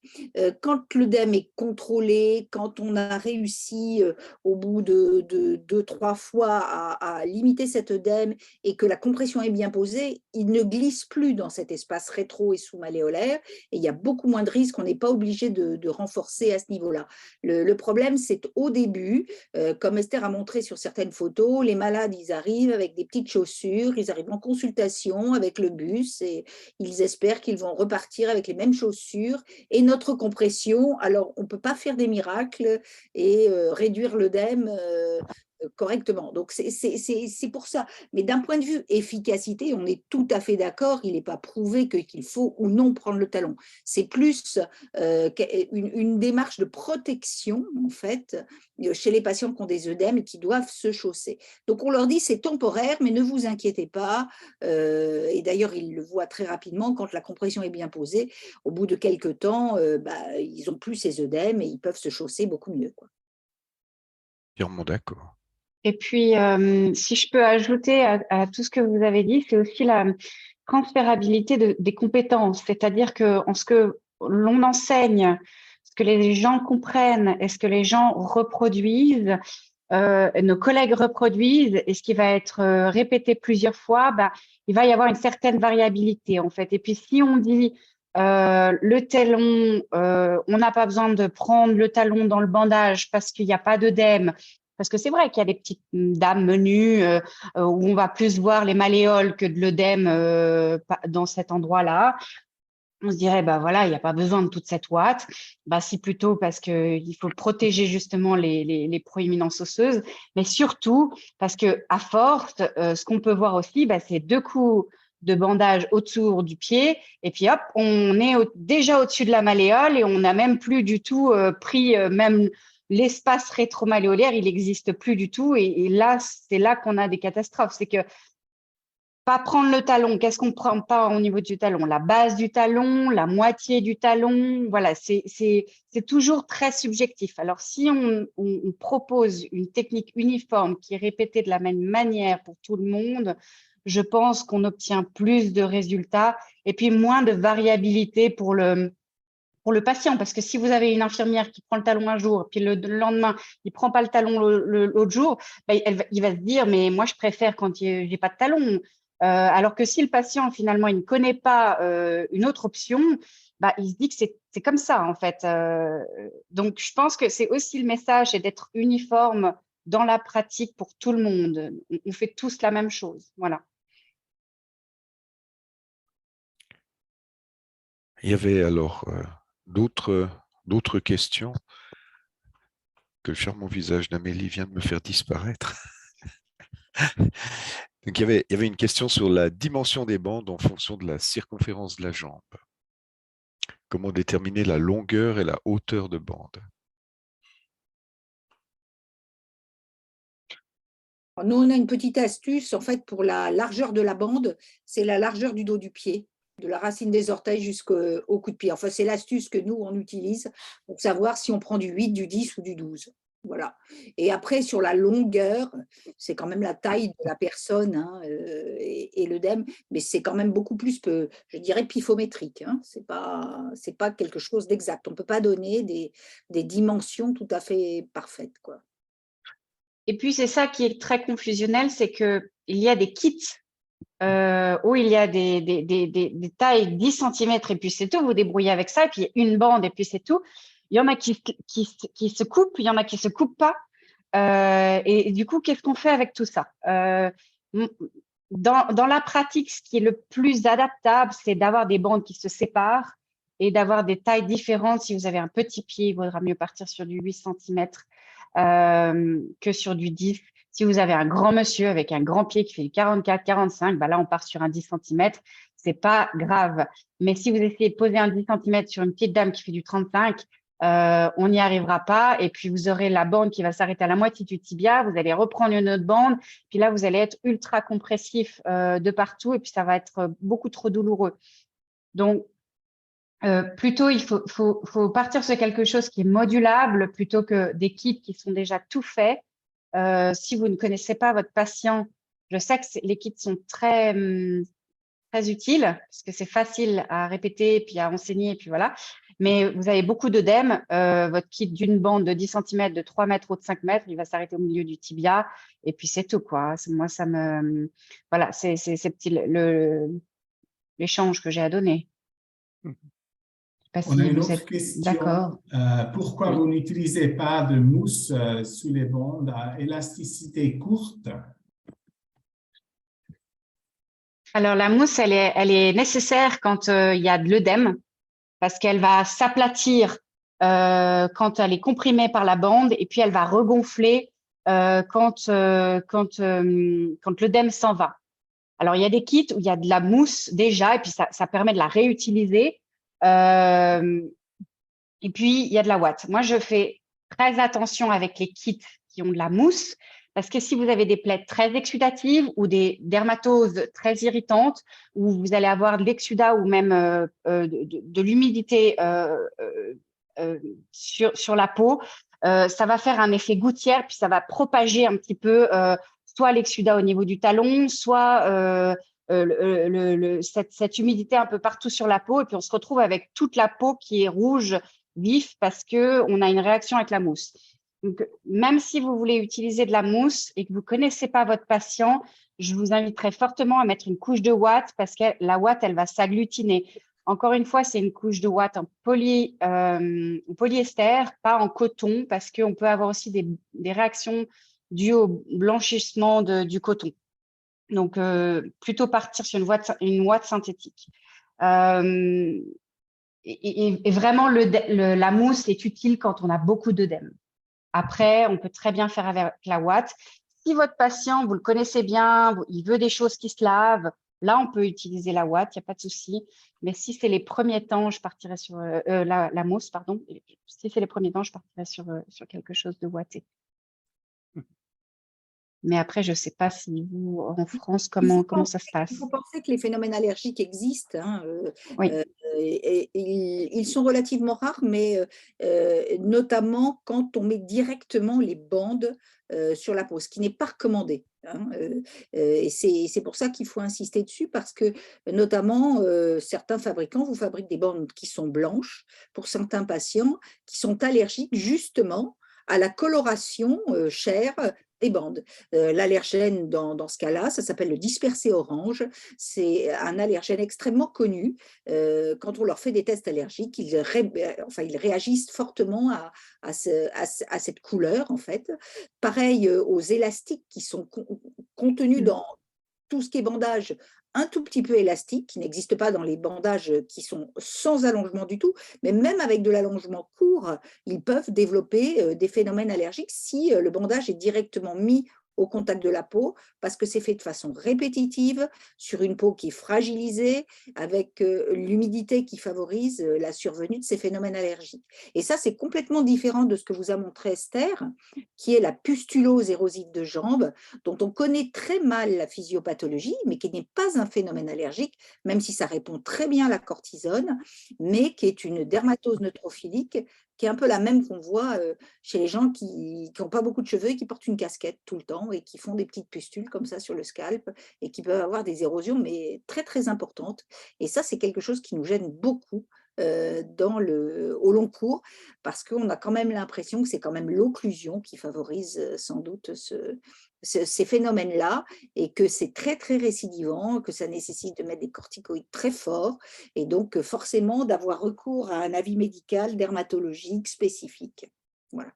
Quand l'œdème est contrôlé, quand on a réussi au bout de 2-3 fois à limiter cet œdème et que la compression est bien posée, il ne glisse plus dans cet espace rétro et sous-malléolaire, et il y a beaucoup moins de risques, on n'est pas obligé de renforcer à ce niveau-là. Le problème, c'est au début, comme Esther a montré sur certaines photos, les malades, ils arrivent avec des petites chaussures, ils arrivent en consultation avec le bus et ils espèrent qu'ils vont repartir avec les mêmes chaussures et notre compression. Alors, on ne peut pas faire des miracles et réduire l'œdème correctement. Donc, c'est pour ça. Mais d'un point de vue efficacité, on est tout à fait d'accord, il n'est pas prouvé qu'il faut ou non prendre le talon. C'est plus une démarche de protection, en fait, chez les patients qui ont des œdèmes et qui doivent se chausser. Donc, on leur dit c'est temporaire, mais ne vous inquiétez pas. Et d'ailleurs, ils le voient très rapidement quand la compression est bien posée. Au bout de quelques temps, ils n'ont plus ces œdèmes et ils peuvent se chausser beaucoup mieux, quoi. Entièrement d'accord. Et puis, si je peux ajouter à tout ce que vous avez dit, c'est aussi la transférabilité des compétences, c'est-à-dire que ce que l'on enseigne, ce que les gens comprennent et ce que les gens reproduisent, nos collègues reproduisent, et ce qui va être répété plusieurs fois, il va y avoir une certaine variabilité en fait. Et puis si on dit le talon, on n'a pas besoin de prendre le talon dans le bandage parce qu'il n'y a pas d'œdème. Parce que c'est vrai qu'il y a des petites dames menues où on va plus voir les malléoles que de l'œdème dans cet endroit-là. On se dirait, voilà, il n'y a pas besoin de toute cette ouate. Si plutôt parce qu'il faut protéger justement les proéminences osseuses, mais surtout parce que à force, ce qu'on peut voir aussi, c'est 2 coups de bandage autour du pied, et puis hop, on est déjà au-dessus de la malléole et on n'a même plus du tout pris même l'espace rétromalléolaire, il n'existe plus du tout, et là, c'est là qu'on a des catastrophes. C'est que pas prendre le talon, qu'est-ce qu'on ne prend pas au niveau du talon? La base du talon, la moitié du talon, voilà, c'est toujours très subjectif. Alors, si on propose une technique uniforme qui est répétée de la même manière pour tout le monde, je pense qu'on obtient plus de résultats et puis moins de variabilité pour le patient. Parce que si vous avez une infirmière qui prend le talon un jour, puis le lendemain, il ne prend pas le talon l'autre jour, il va se dire, mais moi, je préfère quand je n'ai pas de talon. Alors que si le patient, finalement, il ne connaît pas une autre option, il se dit que c'est comme ça, en fait. Donc, je pense que c'est aussi le message, c'est d'être uniforme dans la pratique pour tout le monde. On fait tous la même chose. Voilà. Il y avait alors d'autres questions. que le charmant visage d'Amélie vient de me faire disparaître. Donc, il y avait une question sur la dimension des bandes en fonction de la circonférence de la jambe. Comment déterminer la longueur et la hauteur de bande? Nous, on a une petite astuce, en fait, pour la largeur de la bande, c'est la largeur du dos du pied, de la racine des orteils jusqu'au coup de pied. Enfin, c'est l'astuce que nous, on utilise pour savoir si on prend du 8, du 10 ou du 12. Voilà. Et après, sur la longueur, c'est quand même la taille de la personne hein, et l'œdème, mais c'est quand même beaucoup plus, je dirais, pifométrique. Hein. C'est pas quelque chose d'exact. On ne peut pas donner des dimensions tout à fait parfaites, quoi. Et puis, c'est ça qui est très confusionnel, c'est qu'il y a des kits où il y a des tailles 10 cm et puis c'est tout, vous débrouillez avec ça, et puis une bande et puis c'est tout. Il y en a qui se coupent, il y en a qui ne se coupent pas. Et du coup, qu'est-ce qu'on fait avec tout ça? Dans la pratique, ce qui est le plus adaptable, c'est d'avoir des bandes qui se séparent et d'avoir des tailles différentes. Si vous avez un petit pied, il vaudra mieux partir sur du 8 cm que sur du 10. Si vous avez un grand monsieur avec un grand pied qui fait du 44, 45, bah là, on part sur un 10 cm. C'est pas grave. Mais si vous essayez de poser un 10 cm sur une petite dame qui fait du 35, on n'y arrivera pas. Et puis, vous aurez la bande qui va s'arrêter à la moitié du tibia. Vous allez reprendre une autre bande. Puis là, vous allez être ultra compressif de partout. Et puis, ça va être beaucoup trop douloureux. Donc, plutôt, il faut partir sur quelque chose qui est modulable plutôt que des kits qui sont déjà tout faits. Si vous ne connaissez pas votre patient, je sais que les kits sont très utiles parce que c'est facile à répéter, puis à enseigner, puis voilà. Mais vous avez beaucoup d'œdème. Votre kit d'une bande de 10 cm, de 3 mètres ou de 5 mètres, il va s'arrêter au milieu du tibia et puis c'est tout, quoi. Moi, ça me… Voilà, c'est l'échange que j'ai à donner. On a une autre question. Pourquoi vous n'utilisez pas de mousse sous les bandes à élasticité courte? Alors, la mousse, elle est nécessaire quand il y a de l'œdème parce qu'elle va s'aplatir quand elle est comprimée par la bande et puis elle va regonfler quand l'œdème s'en va. Alors, il y a des kits où il y a de la mousse déjà et puis ça permet de la réutiliser. Et puis, il y a de la ouate. Moi, je fais très attention avec les kits qui ont de la mousse parce que si vous avez des plaies très exsudatives ou des dermatoses très irritantes, où vous allez avoir de l'exsudat ou même de l'humidité sur la peau, ça va faire un effet gouttière, puis ça va propager un petit peu soit l'exsudat au niveau du talon, soit cette humidité un peu partout sur la peau, et puis on se retrouve avec toute la peau qui est rouge vif parce qu'on a une réaction avec la mousse. Donc, même si vous voulez utiliser de la mousse et que vous ne connaissez pas votre patient, je vous inviterai fortement à mettre une couche de ouate parce que la ouate, elle va s'agglutiner. Encore une fois, c'est une couche de ouate en polyester, pas en coton, parce qu'on peut avoir aussi des réactions dues au blanchissement du coton. Donc, plutôt partir sur une ouate synthétique. Et vraiment, la mousse est utile quand on a beaucoup d'œdème. Après, on peut très bien faire avec la ouate. Si votre patient, vous le connaissez bien, il veut des choses qui se lavent, là, on peut utiliser la ouate, il n'y a pas de souci. Mais si c'est les premiers temps, je partirai sur la mousse, pardon. Si c'est les premiers temps, je partirai sur quelque chose de ouaté. Mais après, je ne sais pas si vous, en France, comment ça se passe. Il faut penser que les phénomènes allergiques existent. Hein, oui. Ils sont relativement rares, mais notamment quand on met directement les bandes sur la peau, ce qui n'est pas recommandé. Hein, et c'est pour ça qu'il faut insister dessus, parce que notamment certains fabricants vous fabriquent des bandes qui sont blanches pour certains patients qui sont allergiques justement à la coloration chair des bandes. L'allergène dans ce cas-là, ça s'appelle le dispersé orange. C'est un allergène extrêmement connu. Quand on leur fait des tests allergiques, ils réagissent fortement à cette couleur, en fait. Pareil aux élastiques qui sont contenus dans tout ce qui est bandage un tout petit peu élastiques, qui n'existent pas dans les bandages qui sont sans allongement du tout, mais même avec de l'allongement court, ils peuvent développer des phénomènes allergiques si le bandage est directement mis au contact de la peau, parce que c'est fait de façon répétitive, sur une peau qui est fragilisée, avec l'humidité qui favorise la survenue de ces phénomènes allergiques. Et ça, c'est complètement différent de ce que vous a montré Esther, qui est la pustulose érosive de jambes, dont on connaît très mal la physiopathologie, mais qui n'est pas un phénomène allergique, même si ça répond très bien à la cortisone, mais qui est une dermatose neutrophilique, qui est un peu la même qu'on voit chez les gens qui n'ont pas beaucoup de cheveux et qui portent une casquette tout le temps et qui font des petites pustules comme ça sur le scalp et qui peuvent avoir des érosions, mais très, très importantes. Et ça, c'est quelque chose qui nous gêne beaucoup au long cours, parce qu'on a quand même l'impression que c'est quand même l'occlusion qui favorise sans doute ces phénomènes-là, et que c'est très, très récidivant, que ça nécessite de mettre des corticoïdes très forts, et donc forcément d'avoir recours à un avis médical dermatologique spécifique. Voilà.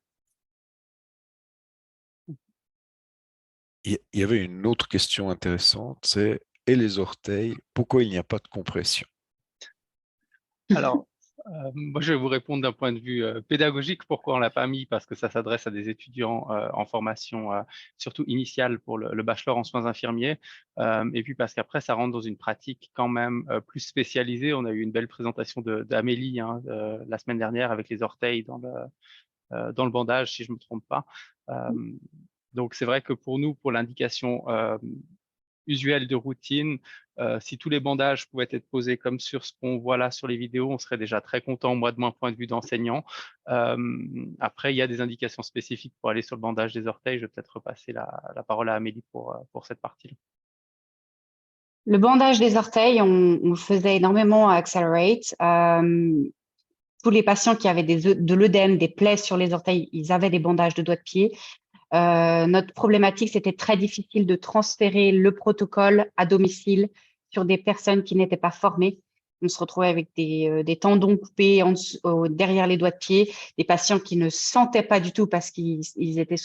Il y avait une autre question intéressante, c'est « Et les orteils, pourquoi il n'y a pas de compression ?» Alors, moi, je vais vous répondre d'un point de vue pédagogique, pourquoi on ne l'a pas mis, parce que ça s'adresse à des étudiants en formation, surtout initiale pour le bachelor en soins infirmiers, et puis parce qu'après, ça rentre dans une pratique quand même plus spécialisée. On a eu une belle présentation d'Amélie la semaine dernière avec les orteils dans le bandage, si je ne me trompe pas. Donc, c'est vrai que pour nous, pour l'indication usuelle de routine, si tous les bandages pouvaient être posés comme sur ce qu'on voit là sur les vidéos, on serait déjà très content, moi de mon point de vue d'enseignant. Après, il y a des indications spécifiques pour aller sur le bandage des orteils. Je vais peut-être repasser la parole à Amélie pour cette partie-là. Le bandage des orteils, on le faisait énormément à Accelerate. Tous les patients qui avaient de l'œdème, des plaies sur les orteils, ils avaient des bandages de doigts de pied. Notre problématique, c'était très difficile de transférer le protocole à domicile sur des personnes qui n'étaient pas formées. On se retrouvait avec des tendons coupés derrière les doigts de pied, des patients qui ne sentaient pas du tout parce qu'ils étaient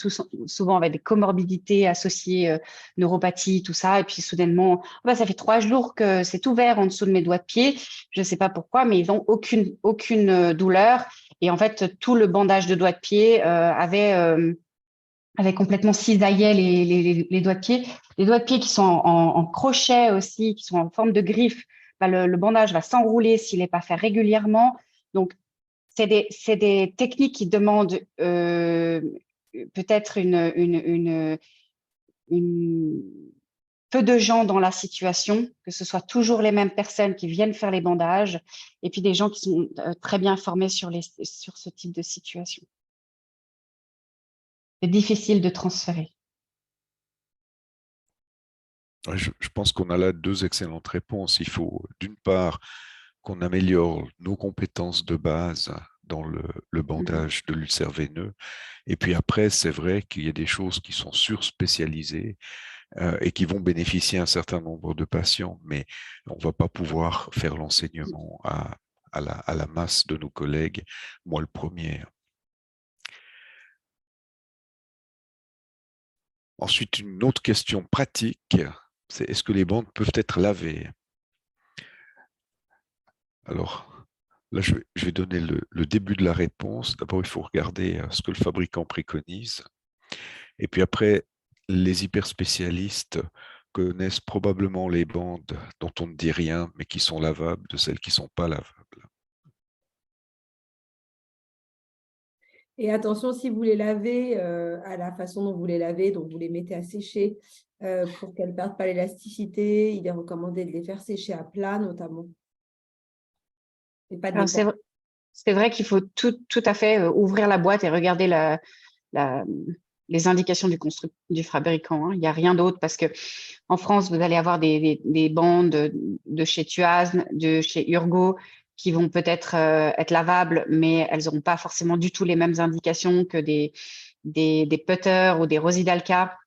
souvent avec des comorbidités associées, neuropathie, tout ça. Et puis soudainement, ça fait 3 jours que c'est ouvert en dessous de mes doigts de pied. Je ne sais pas pourquoi, mais ils n'ont aucune douleur. Et en fait, tout le bandage de doigts de pied avait complètement cisaillé les doigts de pied. Les doigts de pied qui sont en crochet aussi, qui sont en forme de griffe, le bandage va s'enrouler s'il n'est pas fait régulièrement. Donc, c'est des techniques qui demandent peut-être peu de gens dans la situation, que ce soit toujours les mêmes personnes qui viennent faire les bandages, et puis des gens qui sont très bien formés sur ce type de situation. C'est difficile de transférer. Je pense qu'on a là 2 excellentes réponses. Il faut d'une part qu'on améliore nos compétences de base dans le bandage de l'ulcère veineux. Et puis après, c'est vrai qu'il y a des choses qui sont surspécialisées et qui vont bénéficier à un certain nombre de patients, mais on ne va pas pouvoir faire l'enseignement à la masse de nos collègues, moi le premier. Ensuite, une autre question pratique, c'est est-ce que les bandes peuvent être lavées? Alors, là, je vais donner le début de la réponse. D'abord, il faut regarder ce que le fabricant préconise. Et puis après, les hyperspécialistes connaissent probablement les bandes dont on ne dit rien, mais qui sont lavables, de celles qui ne sont pas lavables. Et attention, si vous les lavez à la façon dont vous les lavez, donc vous les mettez à sécher pour qu'elles ne perdent pas l'élasticité, il est recommandé de les faire sécher à plat notamment. C'est vrai qu'il faut tout à fait ouvrir la boîte et regarder les indications du fabricant. Il n'y a rien d'autre parce que en France, vous allez avoir des bandes de chez Tuasne, de chez Urgo, qui vont peut-être être lavables, mais elles n'auront pas forcément du tout les mêmes indications que des Putter ou des Rosidalka,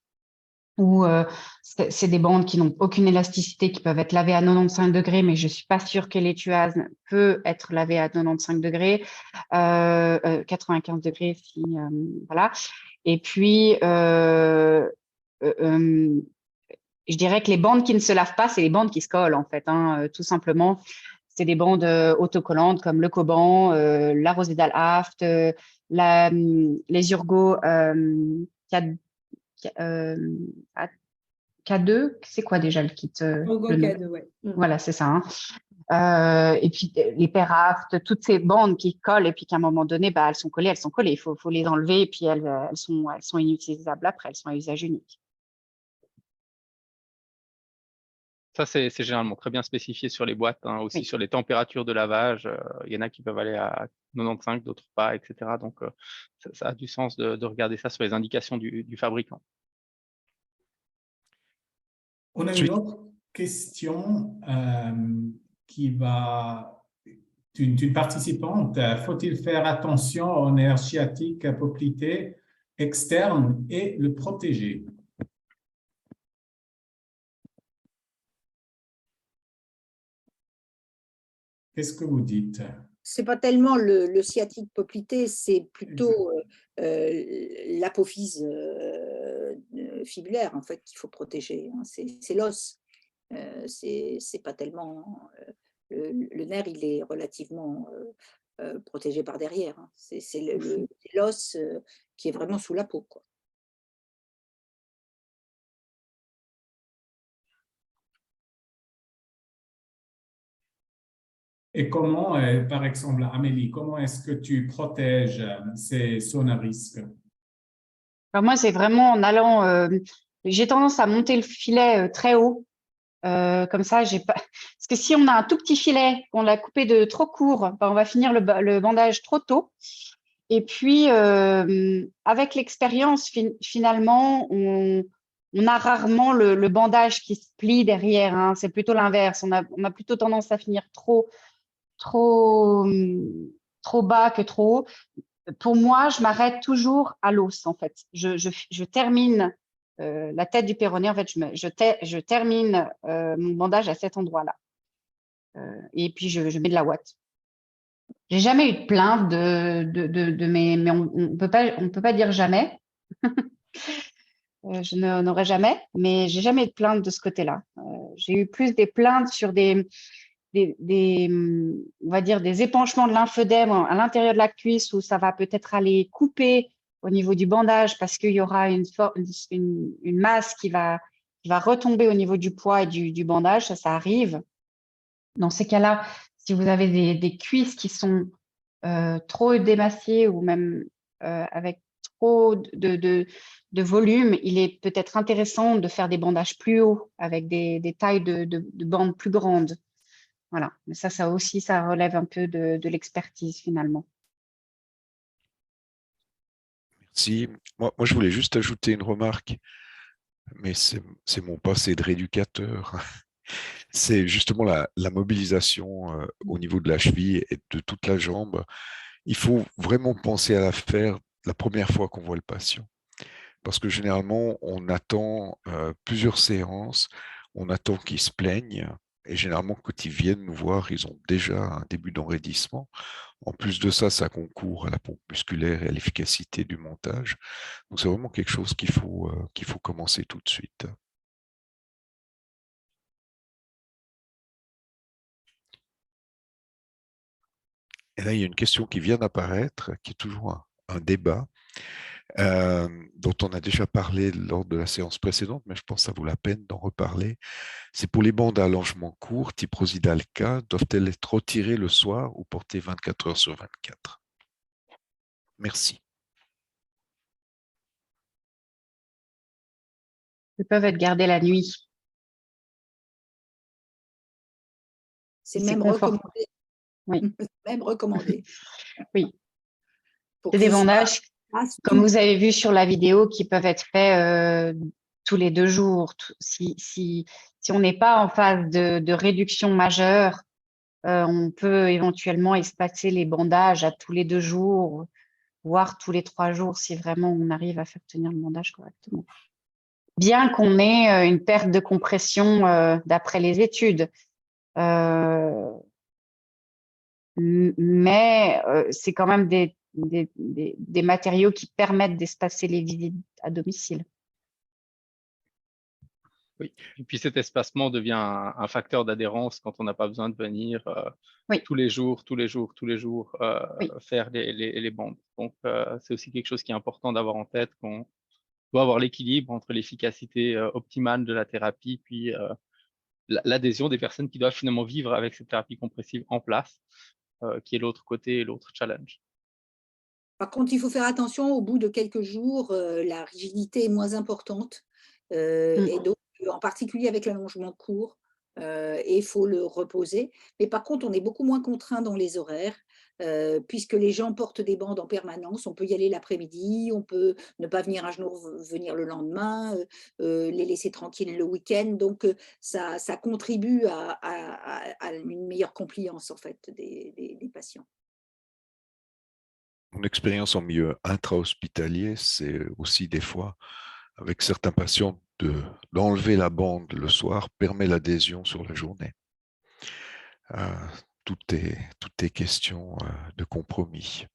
où c'est des bandes qui n'ont aucune élasticité, qui peuvent être lavées à 95 degrés, mais je ne suis pas sûre que les Tuasne peut être lavé à 95 degrés, 95 degrés, voilà. Et puis, je dirais que les bandes qui ne se lavent pas, c'est les bandes qui se collent, en fait, hein, tout simplement. C'est des bandes autocollantes comme le Coban, la Rosedal Aft, les Urgo K2. C'est quoi déjà le kit Urgo le nom K2, ouais. Voilà, c'est ça. Et puis les Peraft, toutes ces bandes qui collent et puis qu'à un moment donné, bah, elles sont collées. Il faut les enlever et puis elles sont inutilisables après, elles sont à usage unique. Ça, c'est généralement très bien spécifié sur les boîtes, hein, aussi Oui. sur les températures de lavage. Il y en a qui peuvent aller à 95, d'autres pas, etc. Donc, ça a du sens de regarder ça sur les indications du fabricant. On a une autre question qui va d'une participante. Faut-il faire attention au nerf sciatique poplité externe et le protéger? Qu'est-ce que vous dites? C'est pas tellement le sciatique poplité, c'est plutôt l'apophyse fibulaire en fait qu'il faut protéger. Hein. C'est l'os. C'est pas tellement le nerf, il est relativement protégé par derrière. Hein. C'est l'os qui est vraiment sous la peau, quoi. Et comment, par exemple, Amélie, comment est-ce que tu protèges ces zones à risque? Alors moi, c'est vraiment en allant. J'ai tendance à monter le filet très haut. Comme ça, j'ai pas. Parce que si on a un tout petit filet, qu'on l'a coupé de trop court, ben, on va finir le bandage trop tôt. Et puis, avec l'expérience, finalement, on a rarement le bandage qui se plie derrière. Hein. C'est plutôt l'inverse. On a plutôt tendance à finir trop bas que trop haut. Pour moi, je m'arrête toujours à l'os, en fait. Je termine la tête du péroné. En fait, je termine mon bandage à cet endroit-là. Et puis, je mets de la ouate. J'ai jamais eu de plainte mais on peut pas dire jamais. Je n'aurai jamais, mais j'ai jamais eu de plainte de ce côté-là. J'ai eu plus des plaintes sur on va dire des épanchements de lymphœdème à l'intérieur de la cuisse où ça va peut-être aller couper au niveau du bandage parce qu'il y aura une masse qui va retomber au niveau du poids et du bandage. Ça arrive. Dans ces cas-là, si vous avez des cuisses qui sont trop émaciées ou même avec trop de volume, il est peut-être intéressant de faire des bandages plus hauts avec des tailles de bandes plus grandes. Voilà, mais ça aussi, ça relève un peu de l'expertise finalement. Merci. Moi, je voulais juste ajouter une remarque, mais c'est mon passé de rééducateur. C'est justement la mobilisation au niveau de la cheville et de toute la jambe. Il faut vraiment penser à la faire la première fois qu'on voit le patient. Parce que généralement, on attend plusieurs séances, on attend qu'ils se plaignent. Et généralement, quand ils viennent nous voir, ils ont déjà un début d'enraidissement. En plus de ça, ça concourt à la pompe musculaire et à l'efficacité du montage. Donc, c'est vraiment quelque chose qu'il faut commencer tout de suite. Et là, il y a une question qui vient d'apparaître, qui est toujours un débat, dont on a déjà parlé lors de la séance précédente, mais je pense que ça vaut la peine d'en reparler. C'est pour les bandes à allongement court, type Rosidal K, doivent-elles être retirées le soir ou portées 24 heures sur 24? Merci. Elles peuvent être gardées la nuit. C'est même recommandé. Oui. Même recommandé. Oui. C'est des bandages, comme vous avez vu sur la vidéo, qui peuvent être faits tous les 2 jours. Si on n'est pas en phase de réduction majeure, on peut éventuellement espacer les bandages à tous les 2 jours, voire tous les 3 jours, si vraiment on arrive à faire tenir le bandage correctement. Bien qu'on ait une perte de compression d'après les études. Mais c'est quand même des matériaux qui permettent d'espacer les visites à domicile. Oui, et puis cet espacement devient un facteur d'adhérence quand on n'a pas besoin de venir tous les jours faire les bandes. Donc, c'est aussi quelque chose qui est important d'avoir en tête, qu'on doit avoir l'équilibre entre l'efficacité optimale de la thérapie, puis l'adhésion des personnes qui doivent finalement vivre avec cette thérapie compressive en place, qui est l'autre côté et l'autre challenge. Par contre, il faut faire attention, au bout de quelques jours, la rigidité est moins importante, et donc en particulier avec l'allongement court, et il faut le reposer. Mais par contre, on est beaucoup moins contraint dans les horaires, puisque les gens portent des bandes en permanence. On peut y aller l'après-midi, on peut ne pas venir un jour, venir le lendemain, les laisser tranquilles le week-end. Donc, ça contribue à une meilleure compliance en fait des patients. Mon expérience en milieu intra-hospitalier, c'est aussi des fois, avec certains patients, d'enlever la bande le soir permet l'adhésion sur la journée. Tout est question de compromis.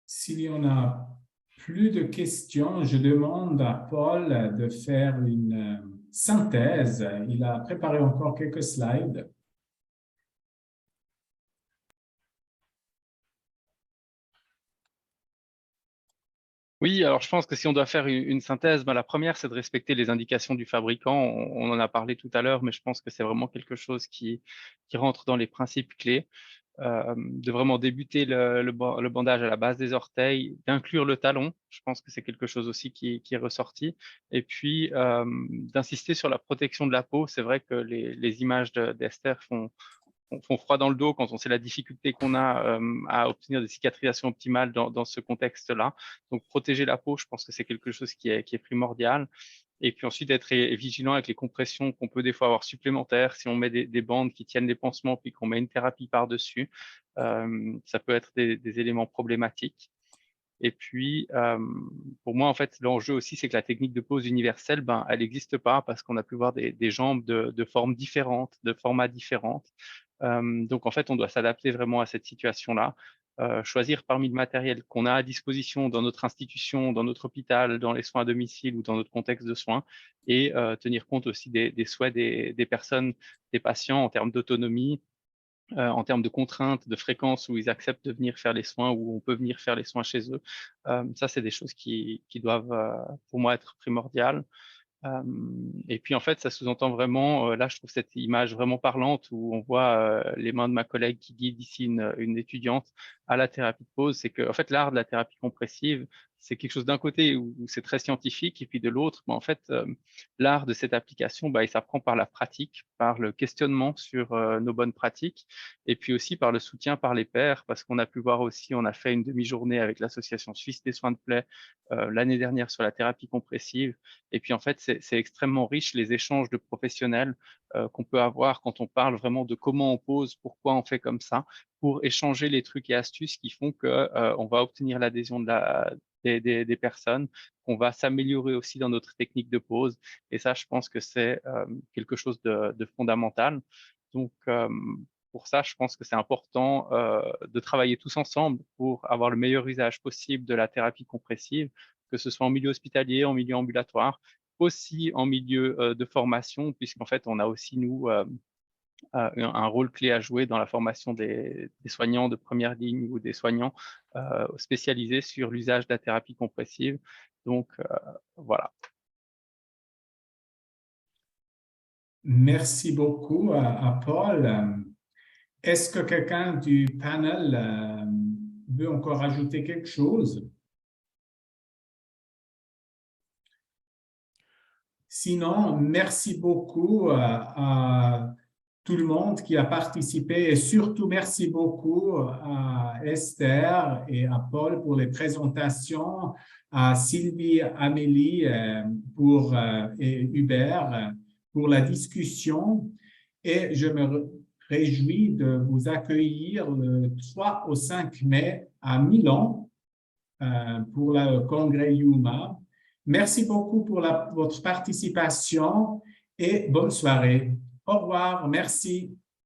S'il y en a plus de questions, je demande à Paul de faire une synthèse. Il a préparé encore quelques slides. Oui, alors je pense que si on doit faire une synthèse, la première, c'est de respecter les indications du fabricant. On en a parlé tout à l'heure, mais je pense que c'est vraiment quelque chose qui rentre dans les principes clés. De vraiment débuter le bandage à la base des orteils, d'inclure le talon, je pense que c'est quelque chose aussi qui est ressorti, et puis d'insister sur la protection de la peau. C'est vrai que les images d'Esther font froid dans le dos quand on sait la difficulté qu'on a à obtenir des cicatrisations optimales dans ce contexte-là. Donc, protéger la peau, je pense que c'est quelque chose qui est primordial. Et puis ensuite, être vigilant avec les compressions qu'on peut des fois avoir supplémentaires. Si on met des bandes qui tiennent les pansements, puis qu'on met une thérapie par-dessus, ça peut être des éléments problématiques. Et puis, pour moi, en fait, l'enjeu aussi, c'est que la technique de pose universelle, elle n'existe pas parce qu'on a pu voir des jambes de formes différentes, de formats différents. Donc, en fait, on doit s'adapter vraiment à cette situation-là, choisir parmi le matériel qu'on a à disposition dans notre institution, dans notre hôpital, dans les soins à domicile ou dans notre contexte de soins, et tenir compte aussi des souhaits des personnes, des patients en termes d'autonomie, en termes de contraintes, de fréquence où ils acceptent de venir faire les soins, où on peut venir faire les soins chez eux. Ça, c'est des choses qui doivent, pour moi, être primordiales. Et puis, en fait, ça sous-entend vraiment, là, je trouve cette image vraiment parlante où on voit les mains de ma collègue qui guide ici une étudiante à la thérapie de pose. C'est que, en fait, l'art de la thérapie compressive, c'est quelque chose d'un côté où c'est très scientifique, et puis de l'autre, en fait, l'art de cette application, il s'apprend par la pratique, par le questionnement sur nos bonnes pratiques, et puis aussi par le soutien par les pairs, parce qu'on a pu voir aussi, on a fait une demi-journée avec l'Association suisse des soins de plaie l'année dernière sur la thérapie compressive. Et puis, en fait, c'est extrêmement riche, les échanges de professionnels qu'on peut avoir quand on parle vraiment de comment on pose, pourquoi on fait comme ça, pour échanger les trucs et astuces qui font qu'on va obtenir l'adhésion des personnes, qu'on va s'améliorer aussi dans notre technique de pose. Et ça, je pense que c'est quelque chose de fondamental. Donc, pour ça, je pense que c'est important de travailler tous ensemble pour avoir le meilleur usage possible de la thérapie compressive, que ce soit en milieu hospitalier, en milieu ambulatoire, aussi en milieu de formation, puisqu'en fait, on a aussi, nous, un rôle clé à jouer dans la formation des soignants de première ligne ou des soignants spécialisés sur l'usage de la thérapie compressive. Donc, voilà. Merci beaucoup à Paul. Est-ce que quelqu'un du panel veut encore ajouter quelque chose? Sinon, merci beaucoup à tout le monde qui a participé, et surtout merci beaucoup à Esther et à Paul pour les présentations, à Sylvie, Amélie et Hubert pour la discussion, et je me réjouis de vous accueillir le 3 au 5 mai à Milan pour le congrès Yuma. Merci beaucoup pour votre participation et bonne soirée. Au revoir, merci.